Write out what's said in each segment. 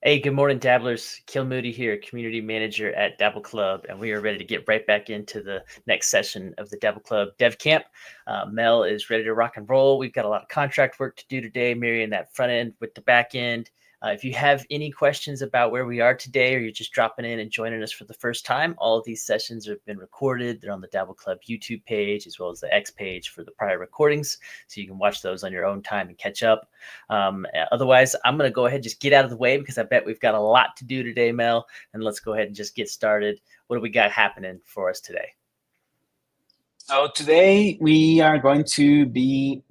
Hey, good morning, Dabblers. Kill Moody here, community manager at Dabl Club, and we are ready to get right back into the next session of the Dabl Club DevCamp. Mel is ready to rock and roll. We've got a lot of contract work to do today, marrying that front end with the back end. If you have any questions about where we are today, or you're just dropping in and joining us for the first time, all of these sessions have been recorded. They're on the Dabl Club YouTube page, as well as the X page for the prior recordings, so you can watch those on your own time and catch up. Otherwise, I'm going to go ahead and just get out of the way because I bet we've got a lot to do today, Mel, and let's go ahead and just get started. What do we got happening for us today? So today we are going to be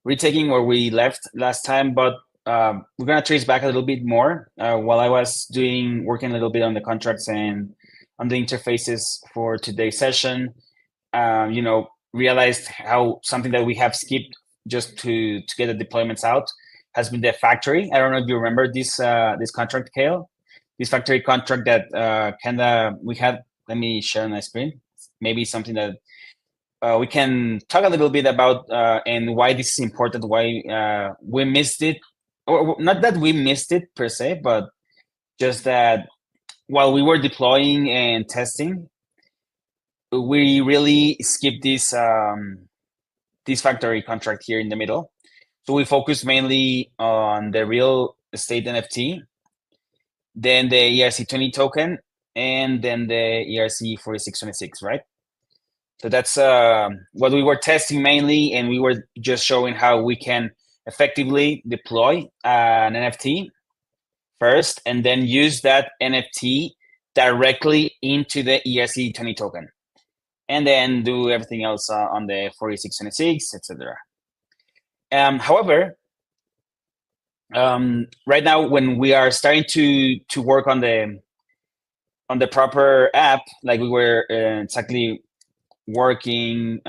retaking where we left last time, but we're gonna trace back a little bit more. While I was working a little bit on the contracts and on the interfaces for today's session, realized how something that we have skipped just to get the deployments out has been the factory. I don't know if you remember this contract, Kale. This factory contract that we had. Let me share my screen. Maybe something that we can talk a little bit about and why this is important, why we missed it, or not that we missed it per se, but just that while we were deploying and testing, we really skipped this factory contract here in the middle. So we focused mainly on the real estate NFT, then the ERC20 token, and then the ERC4626, right? So that's what we were testing mainly, and we were just showing how we can effectively deploy an NFT first, and then use that NFT directly into the ERC20 token, and then do everything else on the 4626, etc. However, right now when we are starting to work on the proper app, like we were exactly working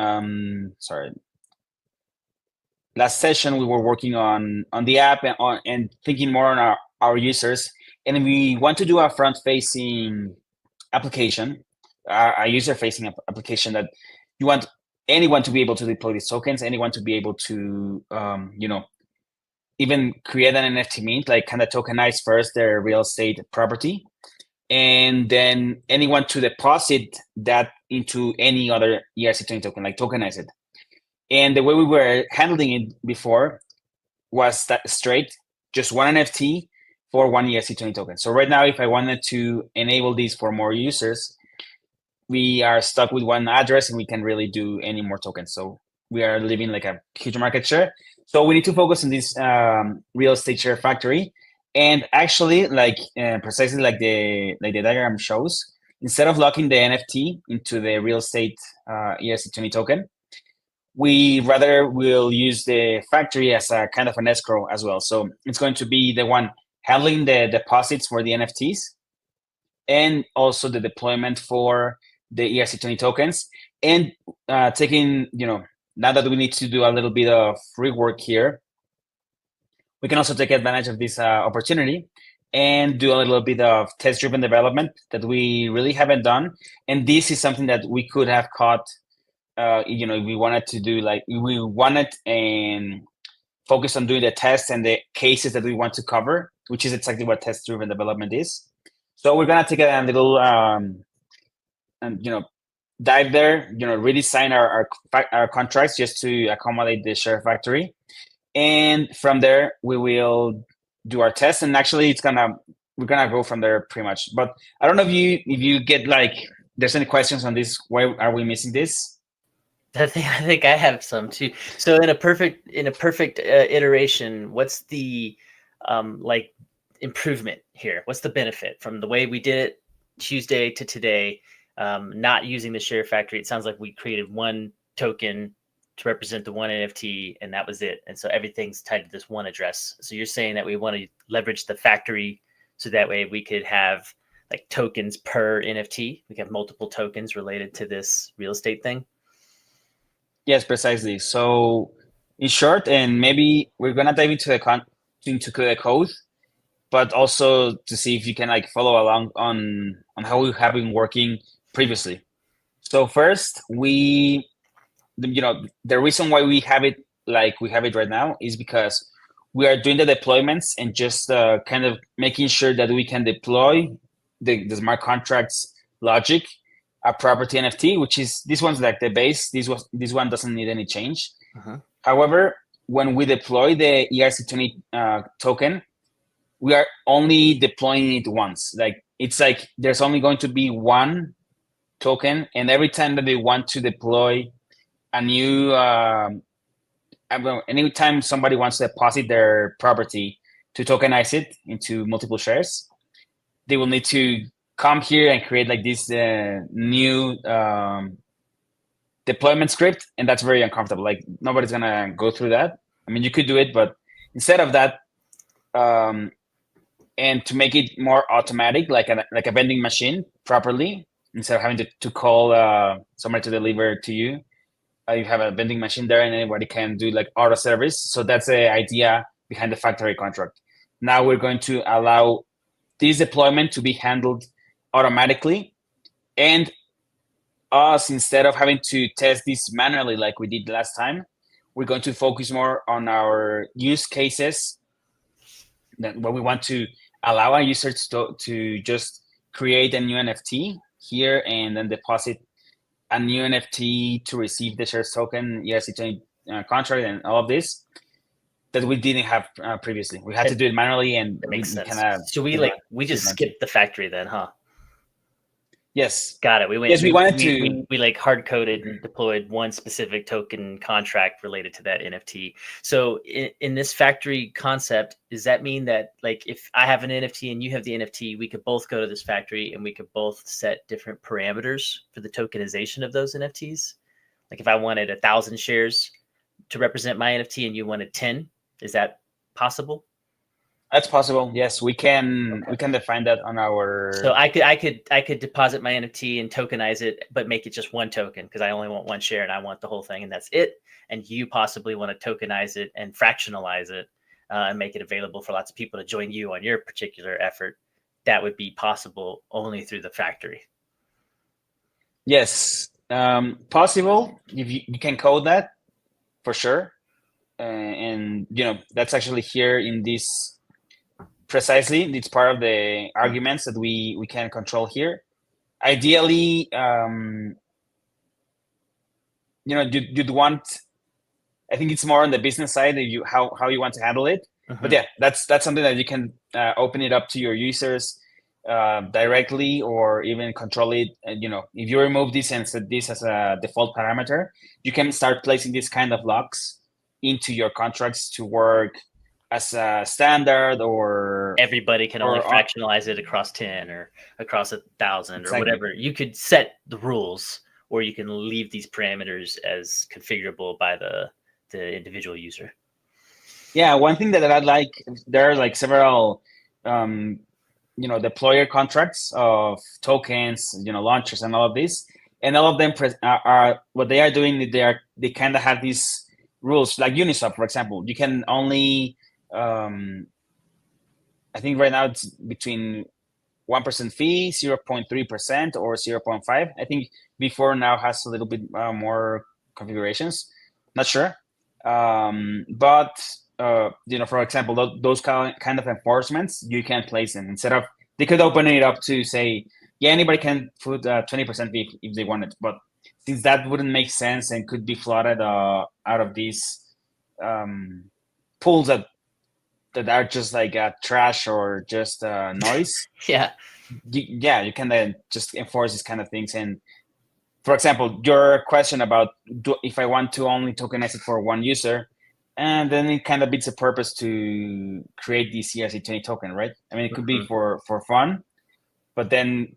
last session we were working on the app and thinking more on our users, and we want to do a front facing application, a user facing application that you want anyone to be able to deploy these tokens, anyone to be able to even create an NFT mint, like kind of tokenize first their real estate property, and then anyone to deposit that into any other ERC20 token, like tokenize it. And the way we were handling it before was that straight, just one NFT for one ERC20 token. So right now, if I wanted to enable these for more users, we are stuck with one address and we can't really do any more tokens. So we are leaving like a huge market share. So we need to focus on this real estate share factory. And actually, precisely like the diagram shows, instead of locking the NFT into the real estate ERC20 token, we rather will use the factory as a kind of an escrow as well. So it's going to be the one handling the deposits for the NFTs and also the deployment for the ERC20 tokens. And taking, now that we need to do a little bit of rework here, we can also take advantage of this opportunity and do a little bit of test-driven development that we really haven't done. And this is something that we could have caught, if we wanted to do, we wanted and focus on doing the tests and the cases that we want to cover, which is exactly what test-driven development is. So we're gonna take a little, dive there, redesign our contracts just to accommodate the share factory. And from there, we will do our test. And actually, we're gonna go from there pretty much. But I don't know if you get there's any questions on this. Why are we missing this? I think I have some too. So in a perfect iteration, what's the improvement here? What's the benefit from the way we did it Tuesday to today? Not using the share factory. It sounds like we created one token to represent the one NFT, and that was it. And so everything's tied to this one address. So you're saying that we want to leverage the factory so that way we could have like tokens per NFT. We can have multiple tokens related to this real estate thing. Yes, precisely. So in short, and maybe we're gonna dive into the code, but also to see if you can follow along on how we have been working previously. So first, the reason why we have it like we have it right now is because we are doing the deployments and just kind of making sure that we can deploy the smart contracts logic, a property NFT, which is this one's like the base. This one doesn't need any change. However, when we deploy the ERC20 token, we are only deploying it once. Like it's like there's only going to be one token, and every time that they want to deploy a new, anytime somebody wants to deposit their property to tokenize it into multiple shares, they will need to come here and create like this new deployment script, and that's very uncomfortable. Like nobody's gonna go through that. I mean, you could do it, but instead of that, and to make it more automatic, like a vending machine properly, instead of having to call somebody to deliver to you, you have a vending machine there, and anybody can do like auto service. So that's the idea behind the factory contract. Now we're going to allow this deployment to be handled automatically, and us, instead of having to test this manually like we did last time, we're going to focus more on our use cases that where we want to allow our users to just create a new NFT here and then deposit a new NFT to receive the shares token, ERC20 contract, and all of this that we didn't have previously. We had to do it manually, and that makes sense. Kinda, so we just skipped the factory then, huh? Yes. Got it. We went. Yes, we wanted we like hard coded and deployed one specific token contract related to that NFT. So in this factory concept, does that mean that like if I have an NFT and you have the NFT, we could both go to this factory and we could both set different parameters for the tokenization of those NFTs? Like if I wanted 1,000 shares to represent my NFT and you wanted 10, is that possible? That's possible. Yes, we can. We can define that on our. So I could deposit my NFT and tokenize it, but make it just one token because I only want one share and I want the whole thing, and that's it. And you possibly want to tokenize it and fractionalize it and make it available for lots of people to join you on your particular effort. That would be possible only through the factory. Yes, possible. If you can code that for sure, and that's actually here in this. Precisely, it's part of the arguments that we can control here. Ideally, you'd want. I think it's more on the business side that how you want to handle it. But yeah, that's something that you can open it up to your users directly, or even control it. If you remove this and set this as a default parameter, you can start placing this kind of locks into your contracts to work as a standard, or everybody can only fractionalize it across 10 or across 1,000 exactly. or whatever. You could set the rules, or you can leave these parameters as configurable by the individual user. Yeah, one thing that I'd like, there are like several deployer contracts of tokens, launchers and all of this, and all of them are what they are doing. They kind of have these rules, like Uniswap, for example. You can only I think right now it's between 1% fee, 0.3%, or 0.5. I think before now has a little bit more configurations. Not sure, but for example, those kind of enforcements, you can place them instead of, they could open it up to say, yeah, anybody can put 20% fee if they want it, but since that wouldn't make sense and could be flooded out of these pools that are just like trash or just noise. You can then just enforce these kind of things. And for example, your question about if I want to only tokenize it for one user, and then it kind of beats the purpose to create this ERC20 token, right? I mean, it could be for fun, but then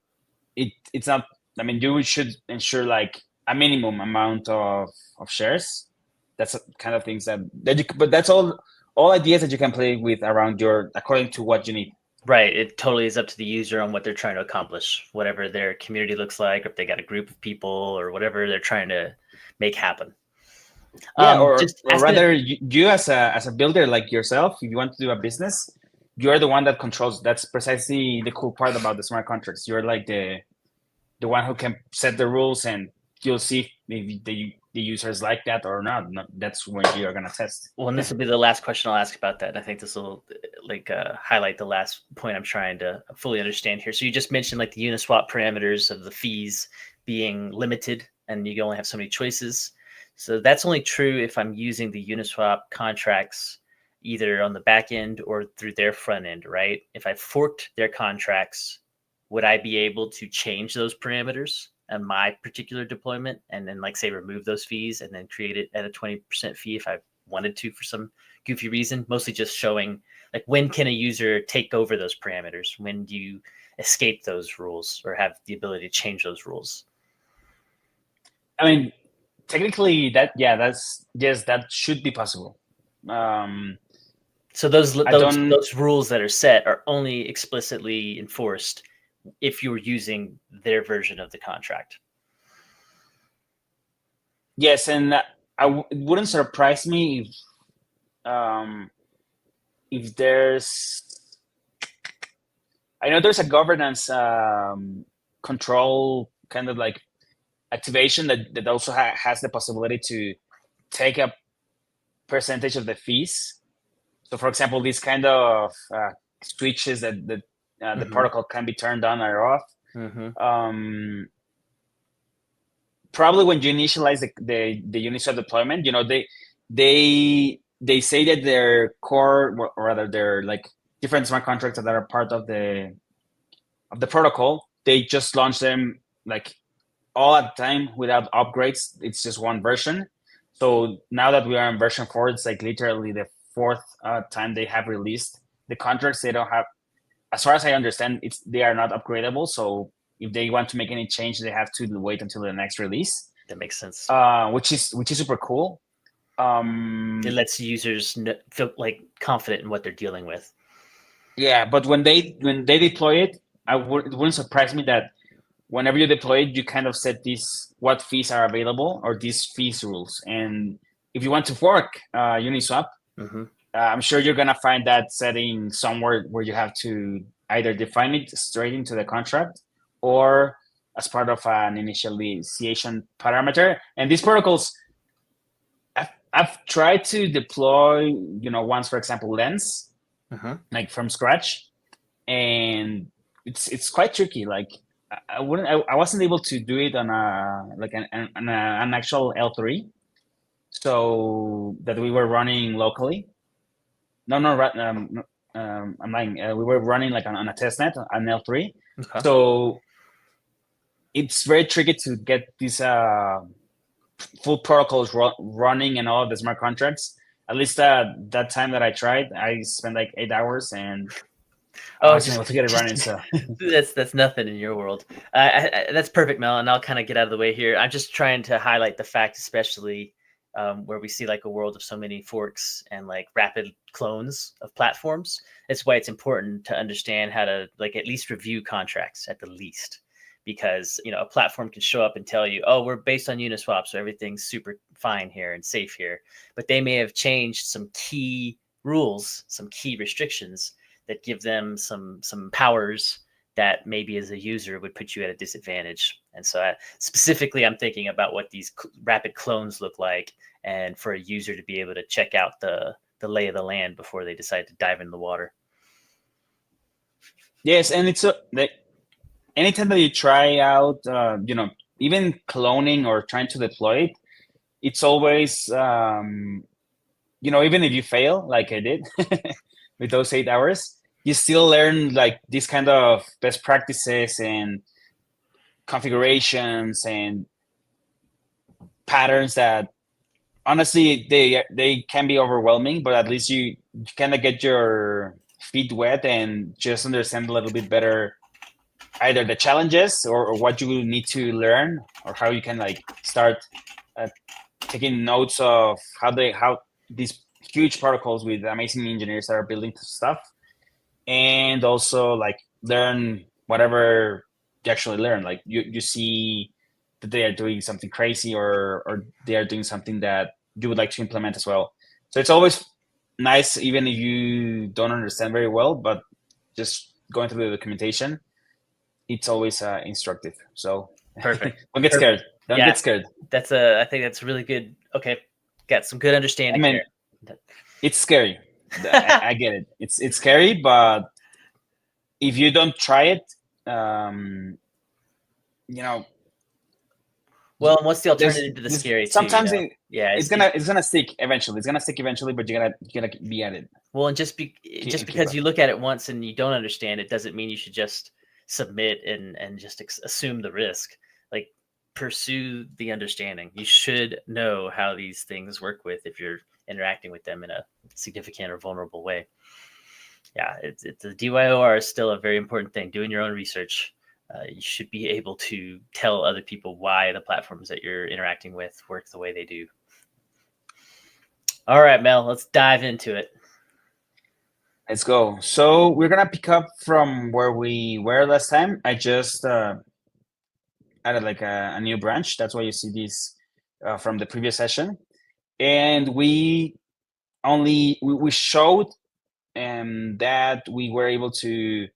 it's not. I mean, you should ensure like a minimum amount of shares. That's kind of things but that's all ideas that you can play with around according to what you need. Right. It totally is up to the user on what they're trying to accomplish, whatever their community looks like, or if they got a group of people or whatever they're trying to make happen. Yeah, or rather, you as a builder like yourself, if you want to do a business, you're the one that controls. That's precisely the cool part about the smart contracts. You're like the one who can set the rules, and you'll see if the users like that or not. That's when you're gonna test. Well, and this will be the last question I'll ask about that. And I think this will highlight the last point I'm trying to fully understand here. So you just mentioned like the Uniswap parameters of the fees being limited, and you can only have so many choices. So that's only true if I'm using the Uniswap contracts either on the back end or through their front end, right? If I forked their contracts, would I be able to change those parameters on my particular deployment and then like say remove those fees and then create it at a 20% fee if I wanted to for some goofy reason? Mostly just showing like when can a user take over those parameters? When do you escape those rules or have the ability to change those rules? I mean, technically that should be possible. So those rules that are set are only explicitly enforced if you were using their version of the contract. Yes, and it wouldn't surprise me if there's. I know there's a governance control kind of like activation that also has the possibility to take a percentage of the fees. So, for example, these kind of switches that the protocol can be turned on or off. Probably when you initialize the Uniswap deployment, you know, they say that their core, or rather their like different smart contracts that are part of the protocol, they just launch them like all at the time without upgrades. It's just one version. So now that we are in version 4, it's like literally the fourth time they have released the contracts. They don't have, as far as I understand, they are not upgradable. So if they want to make any change, they have to wait until the next release. That makes sense. Which is super cool. It lets users feel like confident in what they're dealing with. Yeah, but when they deploy it, it wouldn't surprise me that whenever you deploy it, you kind of set what fees are available or these fees rules. And if you want to fork Uniswap, I'm sure you're gonna find that setting somewhere where you have to either define it straight into the contract or as part of an initialization parameter. And these protocols, I've tried to deploy, once, for example, Lens, like from scratch, and it's quite tricky. Like I wasn't able to do it on an actual L3, so that we were running locally. I'm lying. We were running like on a testnet, an L3. Okay. So it's very tricky to get these full protocols running and all of the smart contracts. At least that time that I tried, I spent like 8 hours and I wasn't able to get it running. So that's nothing in your world. That's perfect, Mel. And I'll kind of get out of the way here. I'm just trying to highlight the fact, especially where we see like a world of so many forks and like rapid clones of platforms. That's why it's important to understand how to like at least review contracts at the least, because a platform can show up and tell you, oh, we're based on Uniswap, so everything's super fine here and safe here, but they may have changed some key rules, some key restrictions that give them some powers that maybe as a user would put you at a disadvantage. And so specifically, I'm thinking about what these rapid clones look like, and for a user to be able to check out the lay of the land before they decide to dive in the water. Yes, and it's anytime that you try out, even cloning or trying to deploy it, it's always, even if you fail, like I did with those 8 hours, you still learn like these kind of best practices and configurations and patterns that honestly they can be overwhelming, but at least you kind of get your feet wet and just understand a little bit better either the challenges or what you will need to learn, or how you can like start taking notes of how these huge protocols with amazing engineers are building stuff, and also like learn whatever you actually learn. Like you see that they are doing something crazy or they are doing something that you would like to implement as well. So it's always nice, even if you don't understand very well, but just going through the documentation, it's always instructive. So Perfect. don't get scared. Don't Yeah, get scared. I think that's really good. Okay, got some good I understanding mean, there. it's scary. I get it. It's scary, but if you don't try it, um, you know, Well, and what's the there's, alternative to the there's scary too? sometimes Yeah, it's gonna stick eventually. It's gonna stick eventually, but you gotta be at it. well, and just Keep because up. you look at it once and you don't understand, it doesn't mean you should just submit and just assume the risk. Like, pursue the understanding. You should know how these things work with if you're interacting with them in a significant or vulnerable way. Yeah, it's the DYOR is still a very important thing. Doing your own research. You should be able to tell other people why the platforms that you're interacting with work the way they do. All right, Mel, let's dive into it. Let's go. So we're gonna pick up from where we were last time. I just added like a new branch. That's why you see this from the previous session. And we showed that we were able to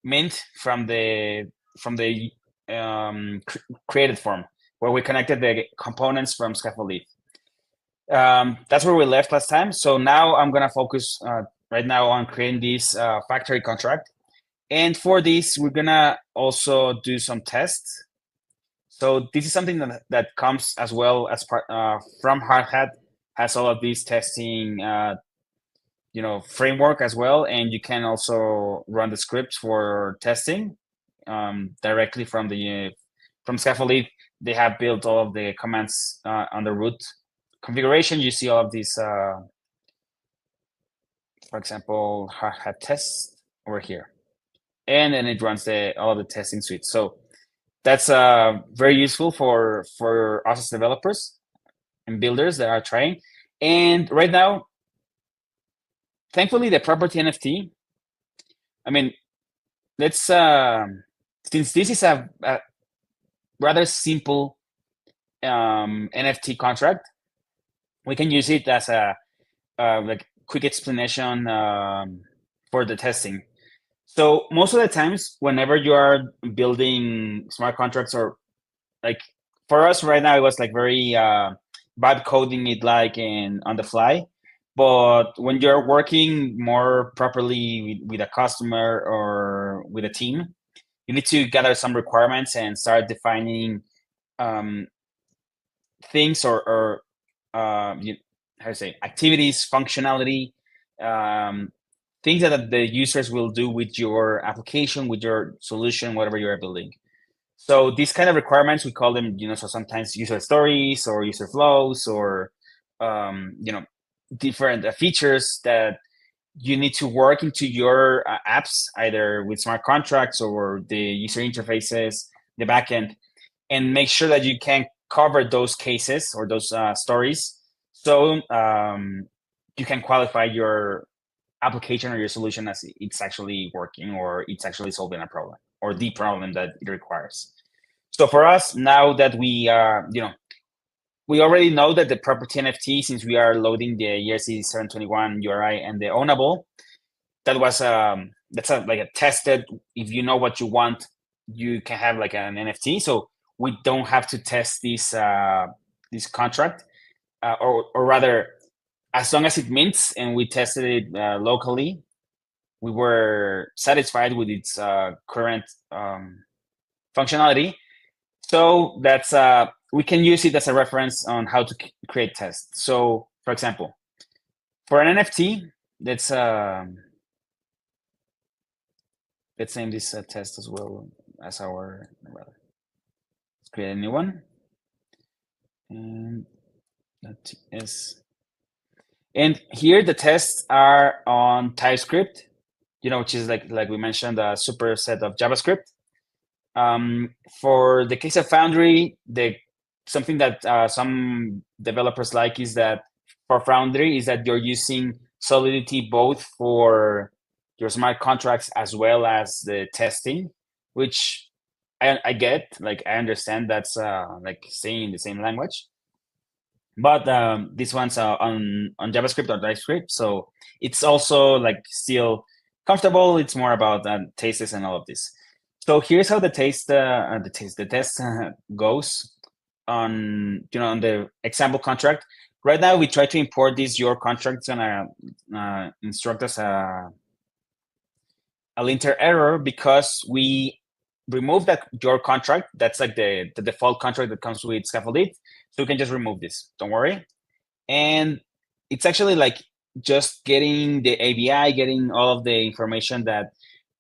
mint from the created form, where we connected the components from scaffold. That's where we left last time. So now I'm gonna focus right now on creating this factory contract. And for this, we're gonna also do some tests. So this is something that comes as well as part from Hardhat, has all of these testing framework as well, and you can also run the scripts for testing directly from the from scaffold. They have built all of the commands on the root configuration. You see all of these, for example, Hardhat test over here, and then it runs all of the testing suites. So that's very useful for us as developers and builders that are trying. And right now, thankfully, the property NFT, I mean, let's since this is a rather simple NFT contract, we can use it as a like quick explanation for the testing. So most of the times, whenever you are building smart contracts, or like for us right now, it was like very vibe coding it like in on the fly. But when you're working more properly with a customer or with a team, you need to gather some requirements and start defining um, things or how to say, activities, functionality, um, things that the users will do with your application, with your solution, whatever you are building. So these kind of requirements, we call them, so sometimes user stories or user flows or, different features that you need to work into your apps, either with smart contracts or the user interfaces, the backend, and make sure that you can cover those cases or those stories. So you can qualify your application or your solution as it's actually working or it's actually solving a problem or the problem that it requires. So for us, now that we we already know that the property NFT, since we are loading the ERC 721 URI and the ownable, that was that's like a tested. If you know what you want, you can have like an NFT. So we don't have to test this contract, or rather, as long as it mints and we tested it locally, we were satisfied with its current functionality. So that's we can use it as a reference on how to create tests. So, for example, for an NFT, let's name this test as well as our. Let's create a new one, and that is. And here the tests are on TypeScript, which is like we mentioned, a superset of JavaScript. For the case of Foundry, something that some developers like is that for Foundry is that you're using Solidity both for your smart contracts as well as the testing, which I get. Like I understand that's like saying in the same language, but this one's on JavaScript or TypeScript, so it's also like still comfortable. It's more about tastes and all of this. So here's how the test goes. on the example contract. Right now, we try to import this your contract. It's gonna instruct us a linter error because we remove that your contract. That's like the default contract that comes with scaffolded. So we can just remove this. Don't worry. And it's actually like just getting the ABI, getting all of the information that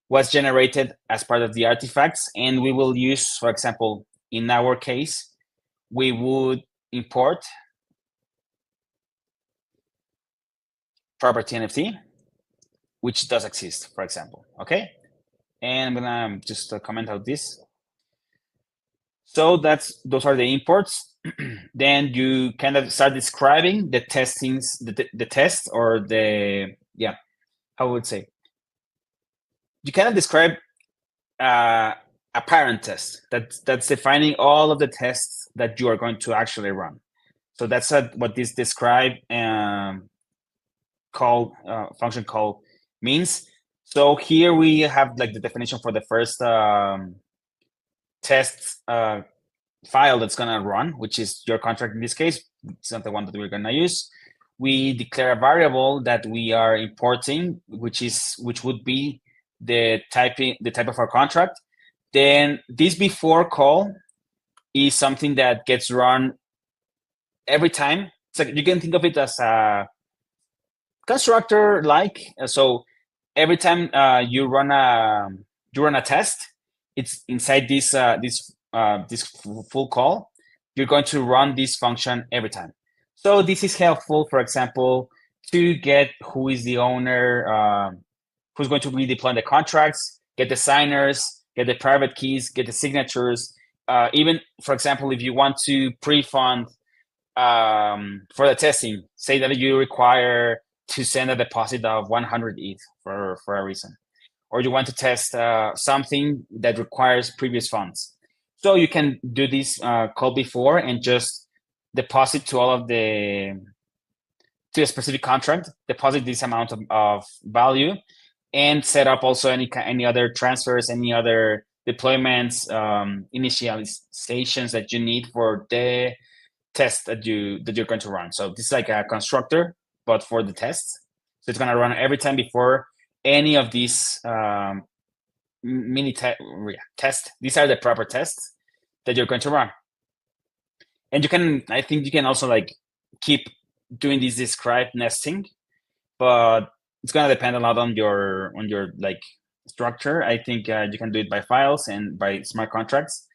was generated as part of the artifacts. And we will use, for example, in our case, we would import property NFT, which does exist, for example, okay? And I'm gonna just comment out this. So those are the imports. Then you kind of start describing the testings, the test or how would say? You kind of describe a parent test that's defining all of the tests that you are going to actually run. So that's what this describe function call means. So here we have like the definition for the first test file that's gonna run, which is your contract in this case. It's not the one that we're gonna use. We declare a variable that we are importing, which would be the type of our contract. Then this before call is something that gets run every time. So you can think of it as a constructor like. So every time you run a test, it's inside this full call. You're going to run this function every time. So this is helpful, for example, to get who is the owner, who's going to be deploying the contracts, get the signers, get the private keys, get the signatures. Even, for example, if you want to pre-fund for the testing, say that you require to send a deposit of 100 ETH for a reason, or you want to test something that requires previous funds. So you can do this call before and just deposit to a specific contract, deposit this amount of value, and set up also any other transfers, any other deployments, initializations that you need for the test that you're going to run. So this is like a constructor, but for the tests. So it's going to run every time before any of these mini tests. These are the proper tests that you're going to run. And I think you can also like keep doing this describe nesting, but it's going to depend a lot on your like structure. I think you can do it by files and by smart contracts.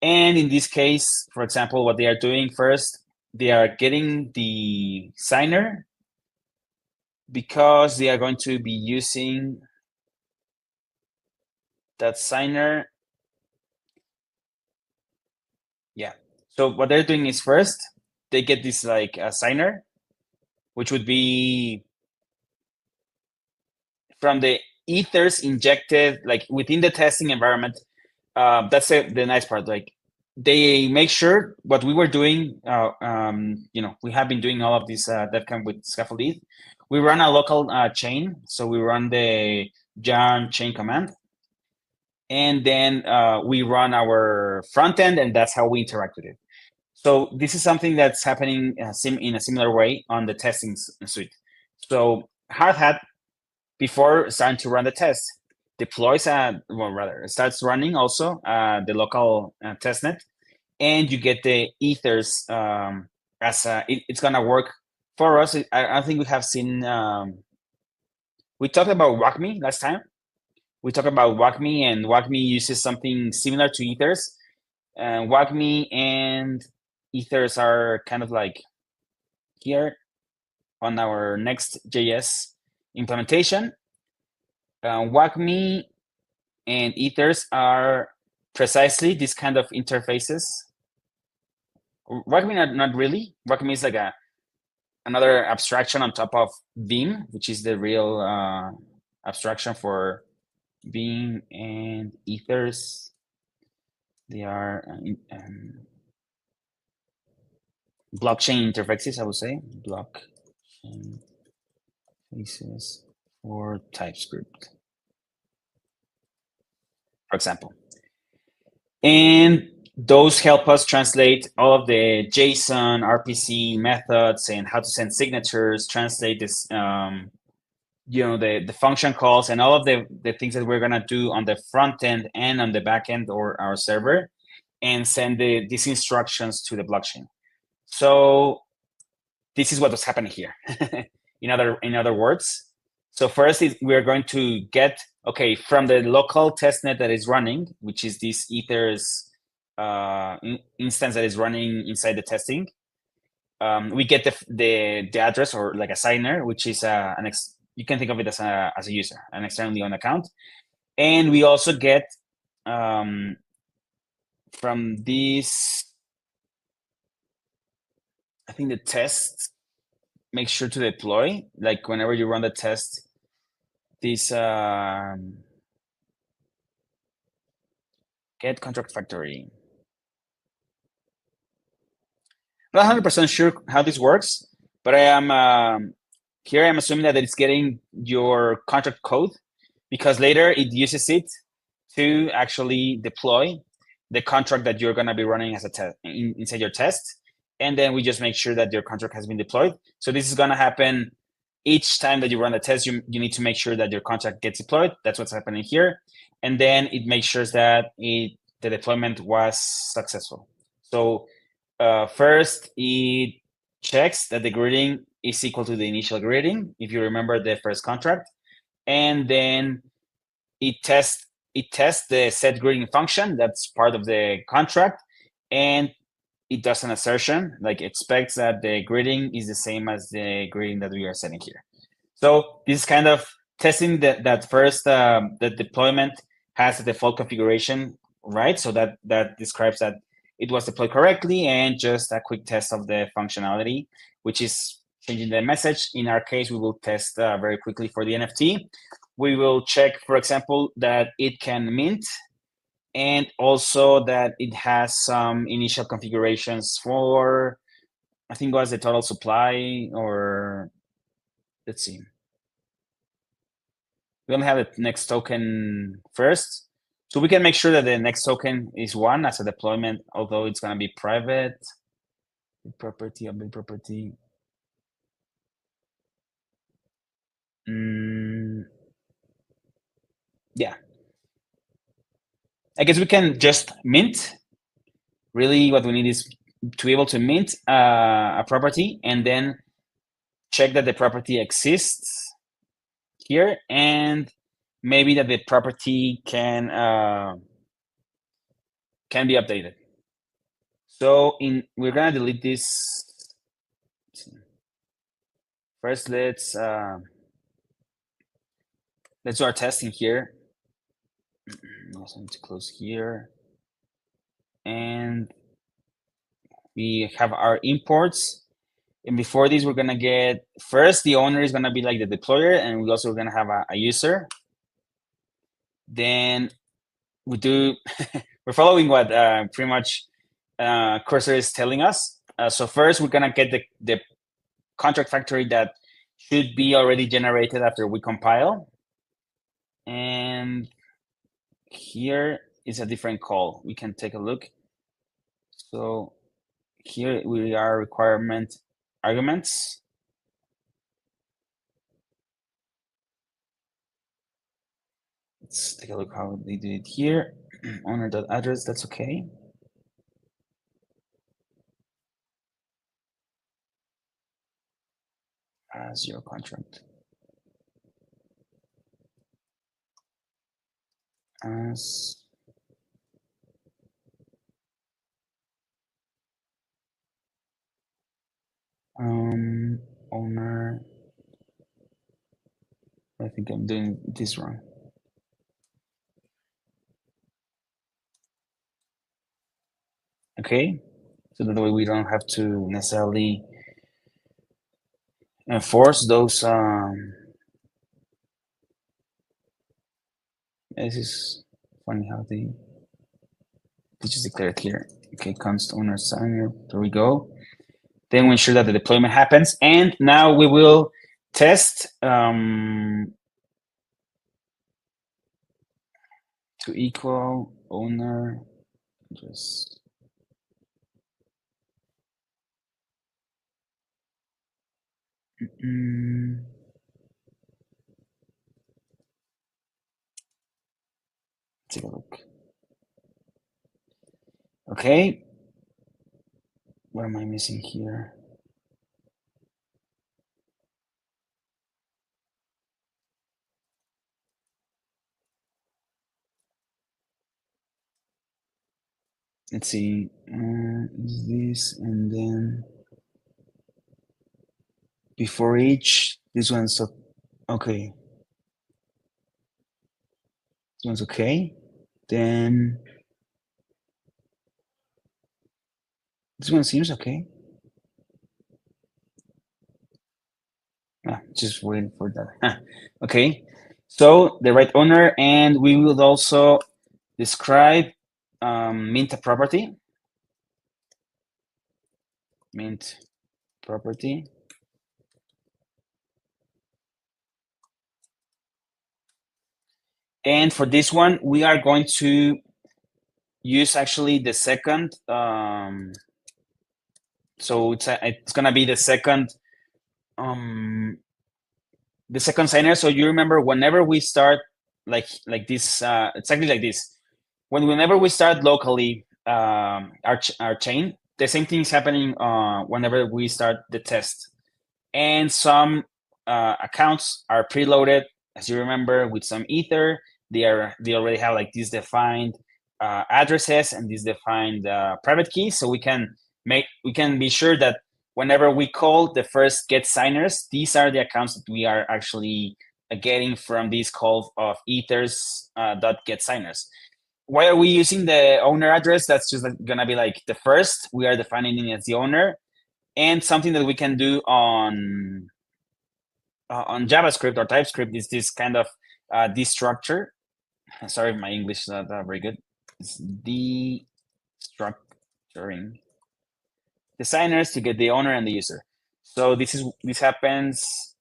And in this case, for example, what they are doing first, they are getting the signer because they are going to be using that signer. Yeah. So what they're doing is first, they get this like a signer, which would be from the ethers injected like within the testing environment. That's the nice part. Like they make sure what we were doing. We have been doing all of this DevCamp with scaffolded. We run a local chain, so we run the yarn chain command, and then we run our front end, and that's how we interact with it. So this is something that's happening in a similar way on the testing suite. So hard hat, before starting to run the test, deploys it starts running also the local testnet, and you get the ethers as it's gonna work for us. I think we have seen we talked about WACME last time. We talked about WACME, and WACME uses something similar to ethers. WACME and ethers are kind of like here on our next JS implementation. WACME and ethers are precisely this kind of interfaces. WACME not really. WACME is like another abstraction on top of Beam, which is the real abstraction for Beam, and ethers. They are blockchain interfaces, I would say. Blockchain interfaces for TypeScript, for example. And those help us translate all of the JSON, RPC methods, and how to send signatures, translate this, the function calls and all of the things that we're gonna do on the front end and on the back end or our server, and send these instructions to the blockchain. So this is what was happening here. in other words, so first we're going to get, okay, from the local testnet that is running, which is this Ether's instance that is running inside the testing. We get the address, or like a signer, which is you can think of it as a user, an externally owned account. And we also get from this, I think the test, make sure to deploy, like whenever you run the test, this get contract factory. Not 100% sure how this works, but I am here. I'm assuming that it's getting your contract code, because later it uses it to actually deploy the contract that you're going to be running as a test inside your test. And then we just make sure that your contract has been deployed. So this is going to happen each time that you run the test. You need to make sure that your contract gets deployed. That's what's happening here. And then it makes sure that the deployment was successful. So first, it checks that the greeting is equal to the initial greeting, if you remember the first contract. And then it tests the set greeting function that's part of the contract, and it does an assertion, like expects that the greeting is the same as the greeting that we are setting here. So this is kind of testing that first, the deployment has the default configuration, right? So that describes that it was deployed correctly, and just a quick test of the functionality, which is changing the message. In our case, we will test very quickly for the NFT. We will check, for example, that it can mint, and also that it has some initial configurations for, I think it was the total supply, or let's see. We're gonna have the next token first. So we can make sure that the next token is one as a deployment, although it's gonna be private. Property, update property. Yeah. I guess we can just mint. Really, what we need is to be able to mint a property, and then check that the property exists here, and maybe that the property can be updated. So we're gonna delete this. First, let's do our testing here. Also need to close here, and we have our imports. And before this, we're gonna get, first, the owner is gonna be like the deployer, and we also are gonna have a user. Then we do, we're following what pretty much Cursor is telling us. So first, we're gonna get the contract factory that should be already generated after we compile. And here is a different call. We can take a look. So here we are requirement arguments. Let's take a look how they did it here. Owner.address, that's okay. As your contract. As owner. I think I'm doing this wrong. Okay, so that way we don't have to necessarily enforce those. This is funny how they just declare it here. Okay, const owner signer. There we go. Then we ensure that the deployment happens, and now we will test to equal owner. Just Take a look. Okay. What am I missing here? Let's see. Is this, and then before each, this one's okay. This one's okay. Then this one seems okay. Just waiting for that. Okay. So the right owner, and we will also describe mint property. Mint property. And for this one, we are going to use actually the second. So it's gonna be the second signer. So you remember whenever we start like this, exactly like this. Whenever we start locally our chain, the same thing is happening whenever we start the test. And some accounts are preloaded, as you remember, with some ether. They already have like these defined addresses and these defined private keys, so we can be sure that whenever we call the first get signers, these are the accounts that we are actually getting from this call of ethers dot get signers. Why are we using the owner address? That's just gonna be like the first. We are defining it as the owner, and something that we can do on JavaScript or TypeScript is this kind of destructure. Sorry, my English is not very good. It's destructuring the signers to get the owner and the user. So this happens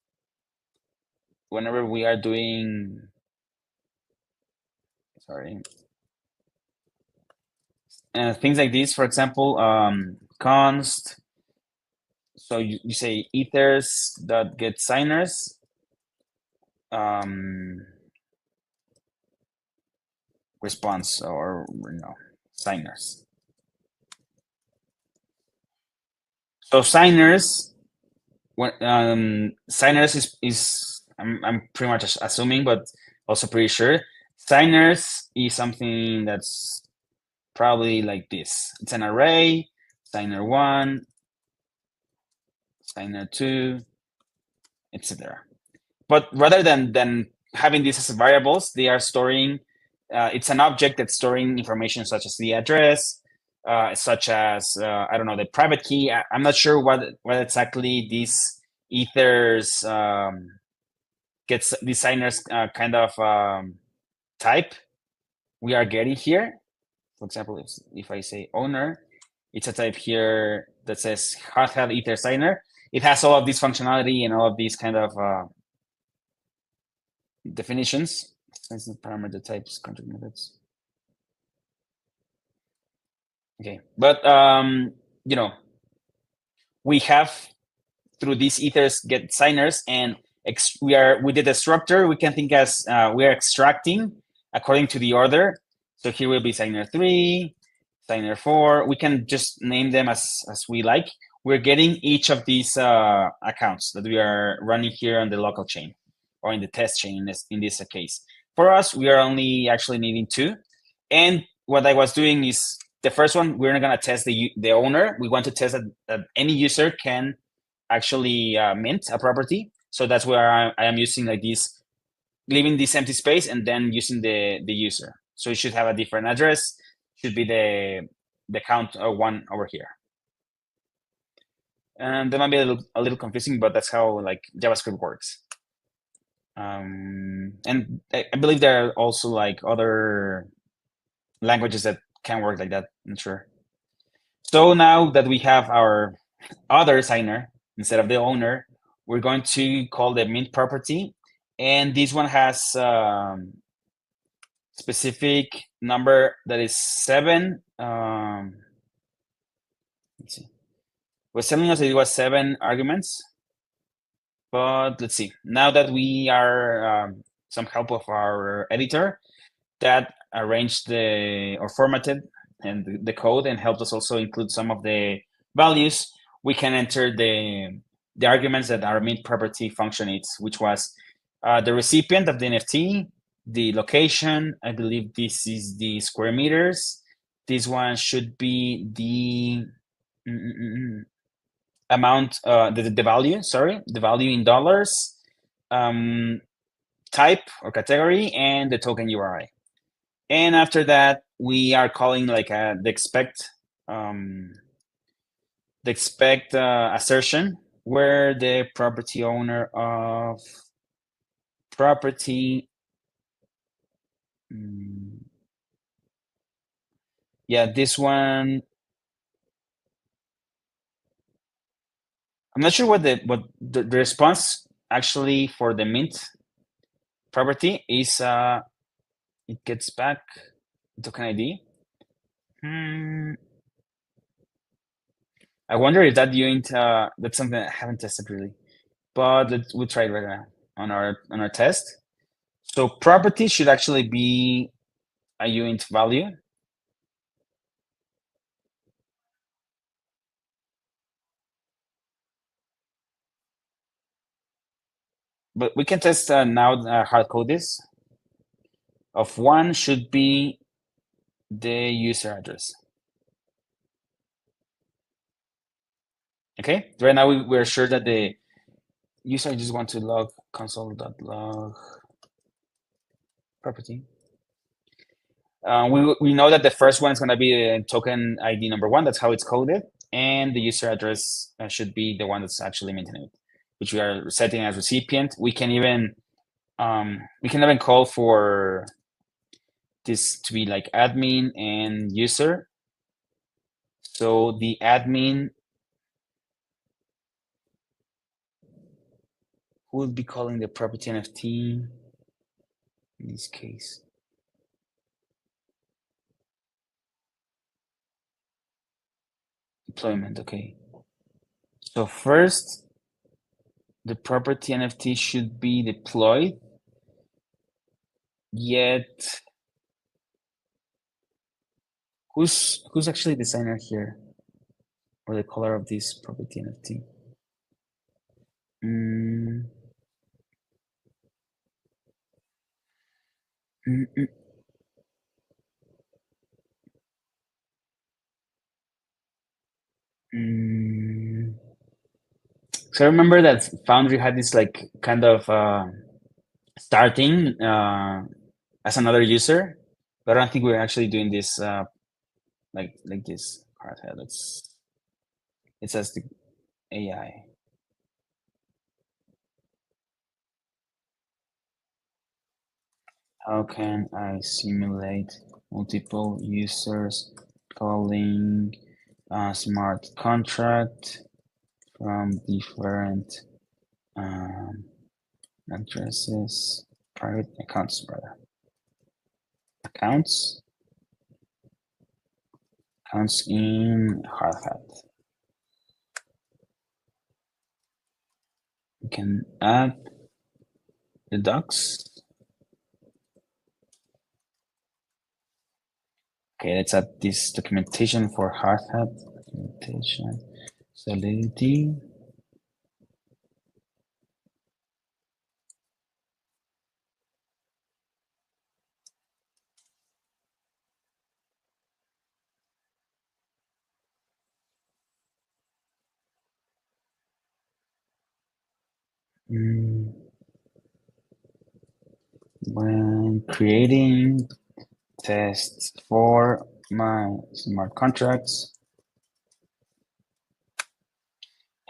whenever we are doing. Sorry. Things like this, for example, const. So you say ethers dot get signers. Response or signers. So signers, when signers is I'm pretty much assuming, but also pretty sure signers is something that's probably like this. It's an array, signer 1, signer 2, etc. But rather than having these as variables, they are storing. It's an object that's storing information such as the address, such as I don't know, the private key. I'm not sure what exactly these ethers gets designers kind of type we are getting here. For example, if I say owner, it's a type here that says hot ether signer. It has all of this functionality and all of these kind of definitions. Sensitive parameter types, contract methods. Okay, but we have through these ethers get signers, and we did a structure. We can think as we are extracting according to the order. So here will be signer 3, signer 4. We can just name them as we like. We're getting each of these accounts that we are running here on the local chain or in the test chain in this case. For us, we are only actually needing 2. And what I was doing is the first one, we're not going to test the owner. We want to test that any user can actually mint a property. So that's where I am using like this, leaving this empty space and then using the user. So it should have a different address. Should be the count 1 over here. And that might be a little confusing, but that's how like JavaScript works. And I believe there are also like other languages that can work like that. I'm not sure. So now that we have our other signer instead of the owner, we're going to call the mint property, and this one has specific number that is 7. Let's see. Was telling us that it was 7 arguments. But let's see. Now that we are some help of our editor that arranged or formatted and the code and helped us also include some of the values, we can enter the arguments that our mint property function needs, which was the recipient of the NFT, the location. I believe this is the square meters. This one should be the amount, the value, sorry, the value in dollars, type or category, and the token URI. And after that, we are calling like the expect assertion, where the property owner of property, yeah, this one. I'm not sure what the response actually for the mint property is. It gets back token ID. I wonder if that unit, that's something I haven't tested really, but we'll try it right now on our test. So property should actually be a unit value. But we can test now hard code this. Of 1 should be the user address. Okay, right now we're sure that the user just want to log console.log property. We know that the first one is going to be token ID number 1. That's how it's coded, and the user address should be the one that's actually maintained, which we are setting as recipient. We can even call for this to be like admin and user. So the admin will be calling the property NFT in this case. Deployment, okay. So first, the property NFT should be deployed, yet who's actually the designer here, or the color of this property NFT? So I remember that Foundry had this like kind of starting as another user, but I don't think we're actually doing this like this. It says the AI. How can I simulate multiple users calling a smart contract from different addresses, private accounts, rather. Accounts in hard hat. We can add the docs. Okay, let's add this documentation for hard hat. Documentation, solidity. When creating tests for my smart contracts.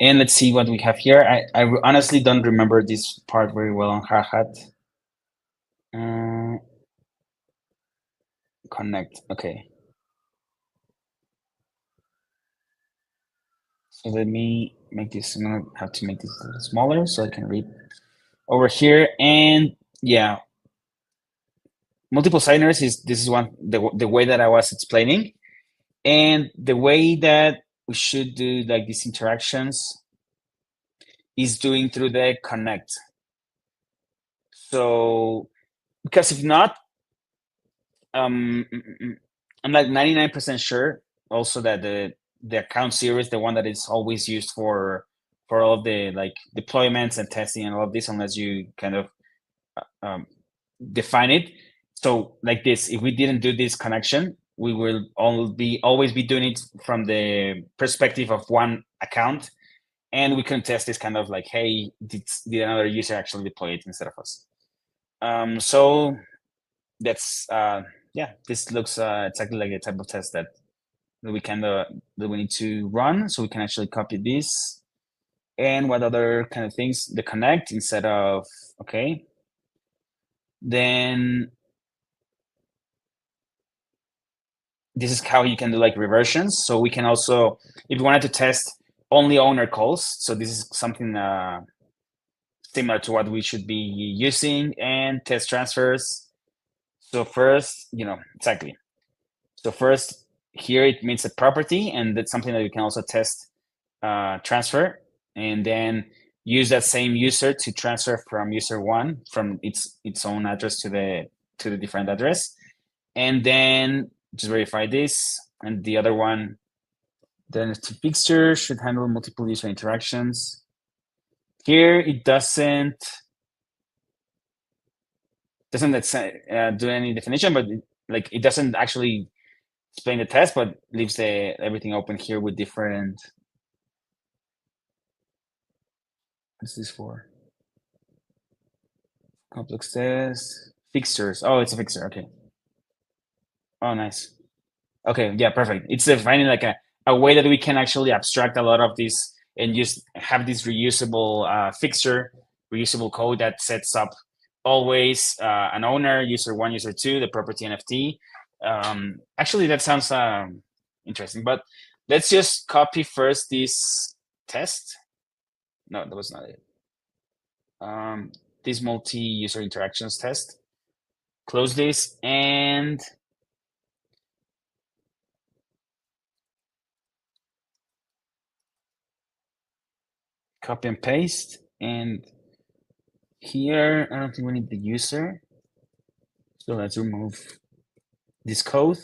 And let's see what we have here. I honestly don't remember this part very well on hard hat. Connect, okay. So let me make this, I'm gonna have to make this a little smaller so I can read over here. And yeah, multiple signers this is the way that I was explaining. And the way that we should do like these interactions is doing through the connect. So, because if not, I'm like 99% sure also that the account zero is the one that is always used for all of the like deployments and testing and all of this, unless you kind of um, define it. So like this, if we didn't do this connection, we will always be doing it from the perspective of one account, and we can test this kind of like, hey, did another user actually deploy it instead of us? So that's yeah, this looks exactly like a type of test that we need to run. So we can actually copy this. And what other kind of things? The connect instead of okay. Then this is how you can do like reversions. So we can also, if you wanted to test only owner calls, so this is something similar to what we should be using, and test transfers. So first, exactly. So first here it means a property, and that's something that we can also test transfer, and then use that same user to transfer from user one from its own address to the different address, and then just verify this. And the other one, the NFT fixture should handle multiple user interactions. Here it doesn't let's say, do any definition, but it doesn't actually explain the test, but leaves everything open here with different. What's this for? Complex test fixtures. Oh, it's a fixture. Okay. Oh, nice. Okay, yeah, perfect. It's defining like a way that we can actually abstract a lot of this and just have this reusable fixture, reusable code that sets up always an owner, user one, user two, the property NFT. Actually, that sounds interesting, but let's just copy first this test. No, that was not it. This multi-user interactions test. Close this and copy and paste. And here, I don't think we need the user. So let's remove this code.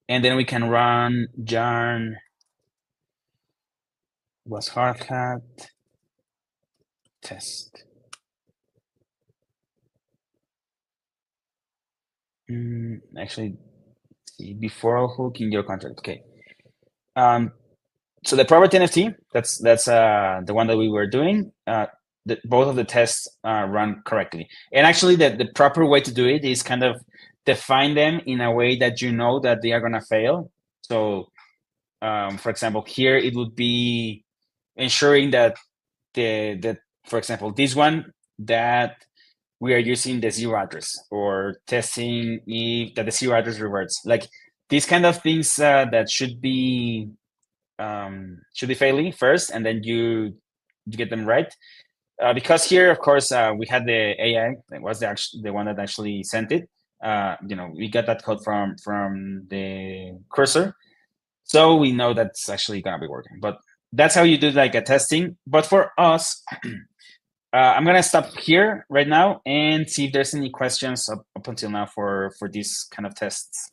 And then we can run yarn was hard hat test. Actually, before hook in your contract. Okay. So the property NFT, that's the one that we were doing. Both of the tests run correctly. And actually, the proper way to do it is kind of define them in a way that you know that they are going to fail. So, for example, here it would be ensuring that for example, this one, that we are using the zero address, or testing if that the zero address reverts. Like these kind of things that should be failing first, and then you get them right. Because here, of course, we had the AI that was the one that actually sent it. We got that code from the cursor, so we know that's actually gonna be working. But that's how you do like a testing. But for us, I'm gonna stop here right now and see if there's any questions up until now for these kind of tests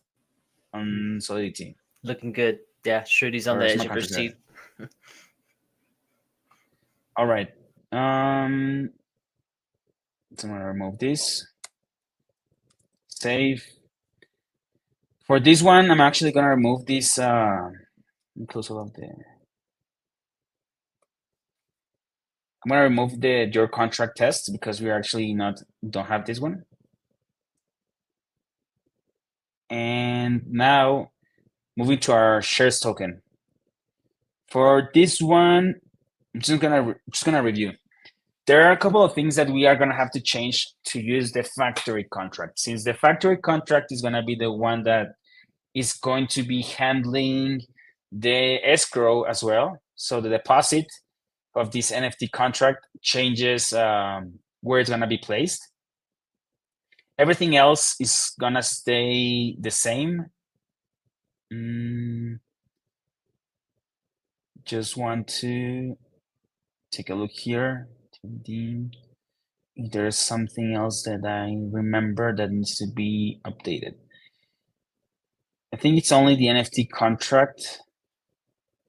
on Solidity. Looking good. Yeah, Shrudi's on the edge of her seat. All right. So I'm gonna remove this. Save. For this one, I'm actually gonna remove this. Close all of the. I'm gonna remove the your contract test because we actually don't have this one. And now moving to our shares token. For this one, I'm just gonna review. There are a couple of things that we are gonna have to change to use the factory contract, since the factory contract is gonna be the one that is going to be handling the escrow as well. So the deposit of this NFT contract changes where it's gonna be placed. Everything else is gonna stay the same. Just want to take a look here. If there's something else that I remember that needs to be updated. I think it's only the NFT contract